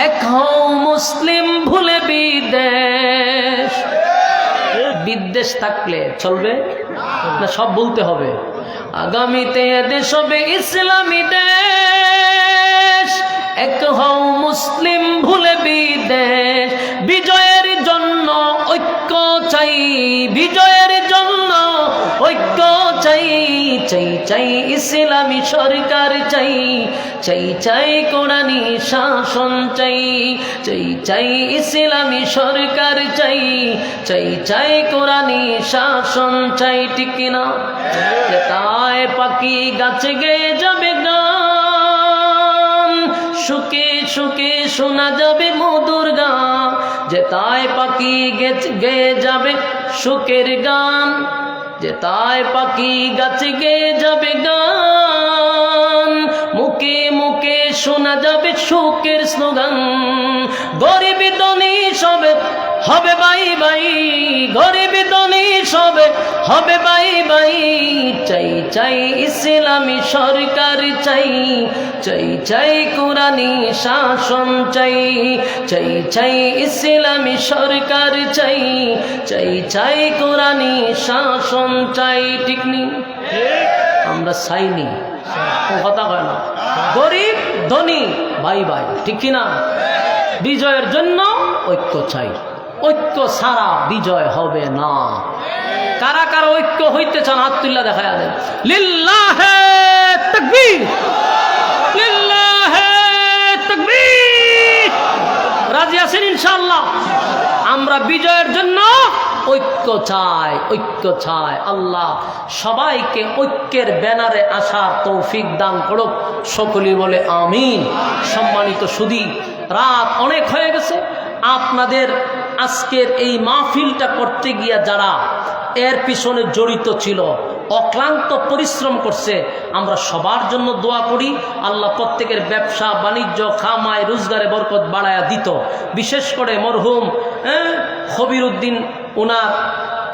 এক হও মুসলিম ভুলে বিদেশ। বিদ্বেষ থাকলে চলবে না, সব বলতে হবে। আগামীতে দেশ হবে ইসলামী দেশ, এক হও মুসলিম ভুলে বিদেশ। বিজয়ের চাই চাই ইসলামী সরকার চাই, চাই চাই কোরআনী শাসন চাই, চাই চাই ইসলামী সরকার চাই, চাই চাই কোরআনী শাসন চাই, ঠিক কিনা? তাই পাখি গাছে গেয়ে যাবে গান, সুখে সুখে শোনা যাবে মধুর গান, যে তাই পাখি গেয়ে যাবে সুখের গান, যে তাই পাখি গাছে গেয়ে যাবে গান, মুখে মুখে শোনা যাবে সুখের স্লোগান। গরিব ধনী সবে হবে বাই বাই, গরিব ধনী সবে হবে বাই বাই, চাই চাই ইসলামী সরকার চাই, চাই চাই কোরআনী শাসন চাই, চাই চাই ইসলামী সরকার চাই, চাই চাই কোরআনী শাসন চাই, ঠিক নি? আমরা চাইনি, কথা কয় না, গরিব ধনী ভাই ভাই, ঠিক কিনা? বিজয়ের জন্য ঐক্য চাই, ঐক্য ছাড়া বিজয় হবে না। কারা কারা ঐক্য হইতে চান হাত তুল্লা দেখা দেন। লিল্লাহে তাকবীর, লিল্লাহে তাকবীর। রাজি আছেন ইনশাআল্লাহ? আমরা বিজয়ের জন্য ঐক্য চাই, ঐক্য চাই। আল্লাহ সবাইকে ঐক্যের ব্যানারে আসার তৌফিক দান করুক, সকলেই বলে আমিন। সম্মানিত সুধী, রাত অনেক হয়ে গেছে। আপনাদের আজকের এই মাহফিলটা করতে গিয়া যারা এর পিছনে জড়িত ছিল, অক্লান্ত পরিশ্রম করছে, আমরা সবার জন্য দোয়া করি আল্লাহ প্রত্যেকের ব্যবসা বাণিজ্য খামায় রোজগারে বরকত বাড়ায়া দিত। বিশেষ করে মরহুম খবির উদ্দিন, ওনার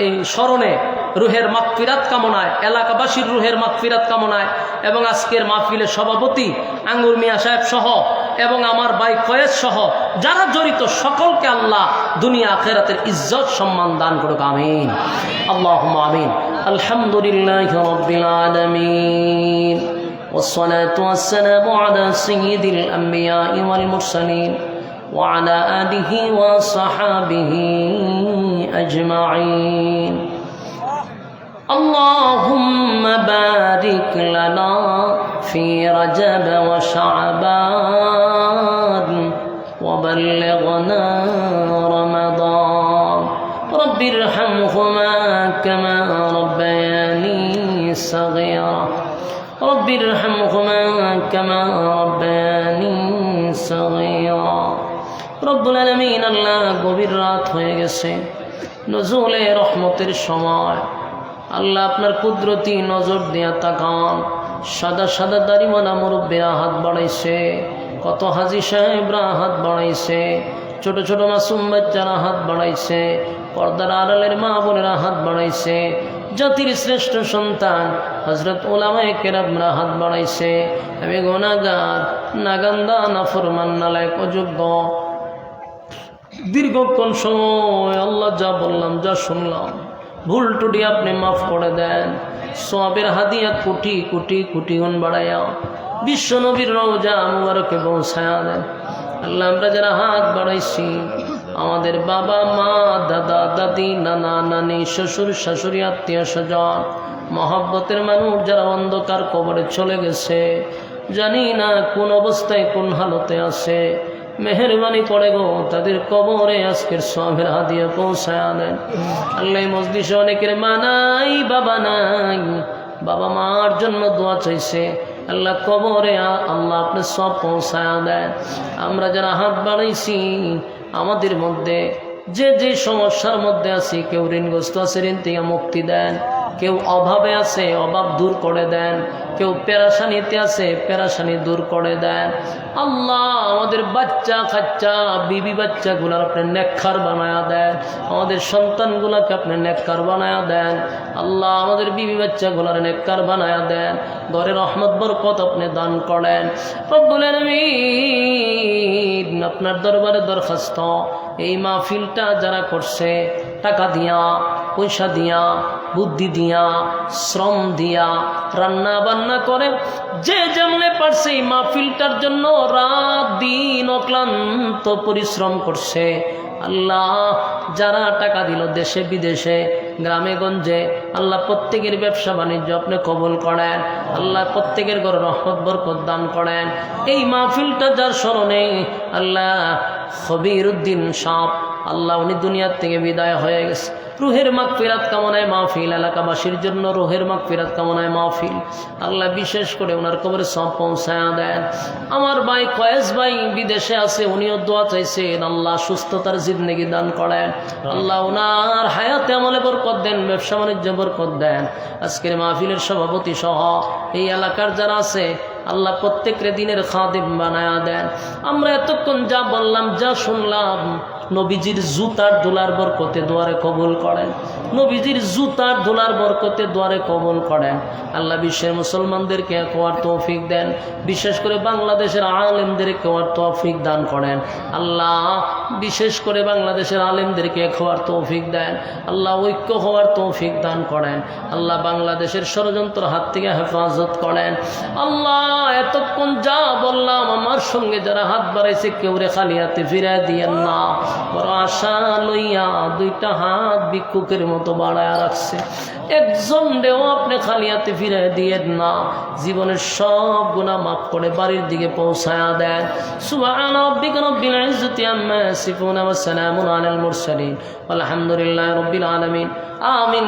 এই স্মরণে রুহের মাগফিরাত কামনায়, এলাকাবাসীর রুহের মাগফিরাত কামনায়, এবং আজকের মাহফিলের সভাপতি আঙ্গুর মিয়া সাহেব সহ এবং আমার ভাই ফয়েজ সহ যারা জড়িত সকলকে আল্লাহ দুনিয়া আখিরাতের ইজ্জত সম্মান দান করুক, আমিন, আল্লাহুম্মা আমিন। আলহামদুলিল্লাহি রাব্বিল আলামিন, والصلاة والسلام على سيد الأنبياء والمرسلين وعلى آله وصحابه أجمعين. اللهم بارك لنا في رجب وشعبان وبلغنا رمضان. رب ارحمهما كما ربياني صغيرا، رب ارحمهما كما ربياني صغيرا. রব্বুল আলামিন, আল্লাহ গভীর রাত হয়ে গেছে, নজুলে রহমতের সময়। আল্লাহ আপনার কুদরতি নজর দিয়া তাকান। সাদা সাদা দাড়িওয়ালা মুরব্বীরা হাত বাড়াইছে, কত হাজি সাহেবরা হাত বাড়াইছে, ছোট ছোট মাসুম বাচ্চারা হাত বাড়াইছে, পর্দার আড়ালের মা বোনেরা হাত বাড়াইছে, জাতির শ্রেষ্ঠ সন্তান হযরত উলামায়ে কেরামরা হাত বাড়াইছে। আমি গুনাহগার, নাগান্দা, নাফরমান, নালায়েক, অযোগ্য, দীর্ঘক্ষণ সময় আল্লাহ যা বললাম যা শুনলাম ভুল টুটি আপনি মাফ করে দেন। সওয়াবের হাদিয়া কোটি কোটি কোটি গুণ বাড়াইয়া বিশ্ব নবীর রওজা মুবারকে পৌঁছায়া দেন। আল্লাহ আমরা যারা হাত বাড়াইছি, আমাদের বাবা মা, দাদা দাদি, নানা নানি, শ্বশুর শাশুড়ি, আত্মীয় স্বজন, মহব্বতের মানুষ যারা অন্ধকার কবরে চলে গেছে, জানি না কোন অবস্থায় কোন হালতে আছে, মেহেরবানি করে গো তাদের কবরে আজকের সওয়াবের হাদিয়া পৌঁছায়া দেন। আল্লাহ মজলিসে অনেকের মা নাই, বাবা নাই, বাবা মার জন্য দোয়া চাইছে, আল্লাহ কবরে আল্লাহ আপনি সব পৌঁছায়া দেন। আমরা যারা হাত বাড়াইছি, আমাদের মধ্যে যে যে সমস্যার মধ্যে আছি, কেউ ঋণগ্রস্ত আছে, ঋণ থেকে মুক্তি দেন, কেউ অভাবে আছে, অভাব দূর করে দেন, কেউ পেরেশানিতে আছে, পেরেশানি দূর করে দেন। আল্লাহ আমাদের বাচ্চা কাচ্চা, বিবি বাচ্চাগুলার আপনি নেককার বানায়া দেন, আমাদের সন্তানগুলাকে আপনি নেককার বানায়া দেন। আল্লাহ আমাদের বিবি বাচ্চাগুলার নেককার বানায়া দেন, ঘরে রহমত বরকত আপনি দান করেন। রব্বুল আলামিন, আপনার দরবারে দরখাস্ত, এই মাহফিলটা যারা করছে, টাকা দিয়া, পয়সা দিয়া, বুদ্ধি দিয়া, শ্রম দিয়া, রান্না বান্না করে, যে যেমনে পারছে এই মাহফিলটার জন্য রাত দিন অক্লান্ত পরিশ্রম করছে, আল্লাহ যারা টাকা দিল দেশে বিদেশে গ্রামে গঞ্জে, আল্লাহ প্রত্যেকের ব্যবসা বাণিজ্য আপনি কবুল করেন। আল্লাহ প্রত্যেকের ঘরে রহমত বরকত দান করেন। এই মাহফিলটা যার স্মরণে আল্লাহ খবির উদ্দিন সাপ, আল্লাহ উনি দুনিয়ার থেকে বিদায় হয়ে গেছে, রুহের মাগফিরাত কামনায় মাহফিল, এলাকাবাসীর জন্য রুহের মাগফিরাত কামনায় মাহফিল। আল্লাহ বিশেষ করে ওনার কবরে সব পৌঁছায়া দেন। আমার ভাই কয়েস ভাই বিদেশে আছে, উনিও দোয়া চাইছেন, আল্লাহ সুস্থতার জিন্দেগি দান করেন। আল্লাহ ওনার হায়াতে আমলে বরকত দেন, ব্যবসা বাণিজ্য বরকত দেন। আজকের মাহফিলের সভাপতি সহ এই এলাকার যারা আছে আল্লাহ প্রত্যেকের দিনের খাদিম বানায়া দেন। আমরা এতক্ষণ যা বললাম যা শুনলাম নবীজির জুতার ধুলার বরকতে দুয়ারে কবুল করেন, নবীজির জুতার ধুলার বরকতে দুয়ারে কবুল করেন। আল্লাহ বিশ্বের মুসলমানদেরকে হওয়ার তৌফিক দেন, বিশেষ করে বাংলাদেশের আলেমদেরকে হওয়ার তৌফিক দান করেন। আল্লাহ বিশেষ করে বাংলাদেশের আলেমদেরকে হওয়ার তৌফিক দেন। আল্লাহ ঐক্য হওয়ার তৌফিক দান করেন। আল্লাহ বাংলাদেশের ষড়যন্ত্র হাত থেকে হেফাজত করেন। আল্লাহ এতক্ষণ যা বললাম আমার সঙ্গে যারা হাত বাড়াইছে কেউ রে খালি হাতে ফিরাই দিয়েন না। বড় আশা লইয়া দুইটা হাত ভিক্ষুকের মতো বাড়ায় রাখছে, একজন রেও আপনি খালি হাতে ফিরাই দিয়েন না। জীবনের সব গুনাহ মাফ করে বাড়ির দিকে পৌঁছায়া দেন। সুবহানা রাব্বিকা রাব্বিল ইজ্জাতি আম্মা ইয়াসিফুন ওয়া সালামুন আলাল মুরসালিন ওয়ালহামদুলিল্লাহি রাব্বিল আলামিন। আমিন।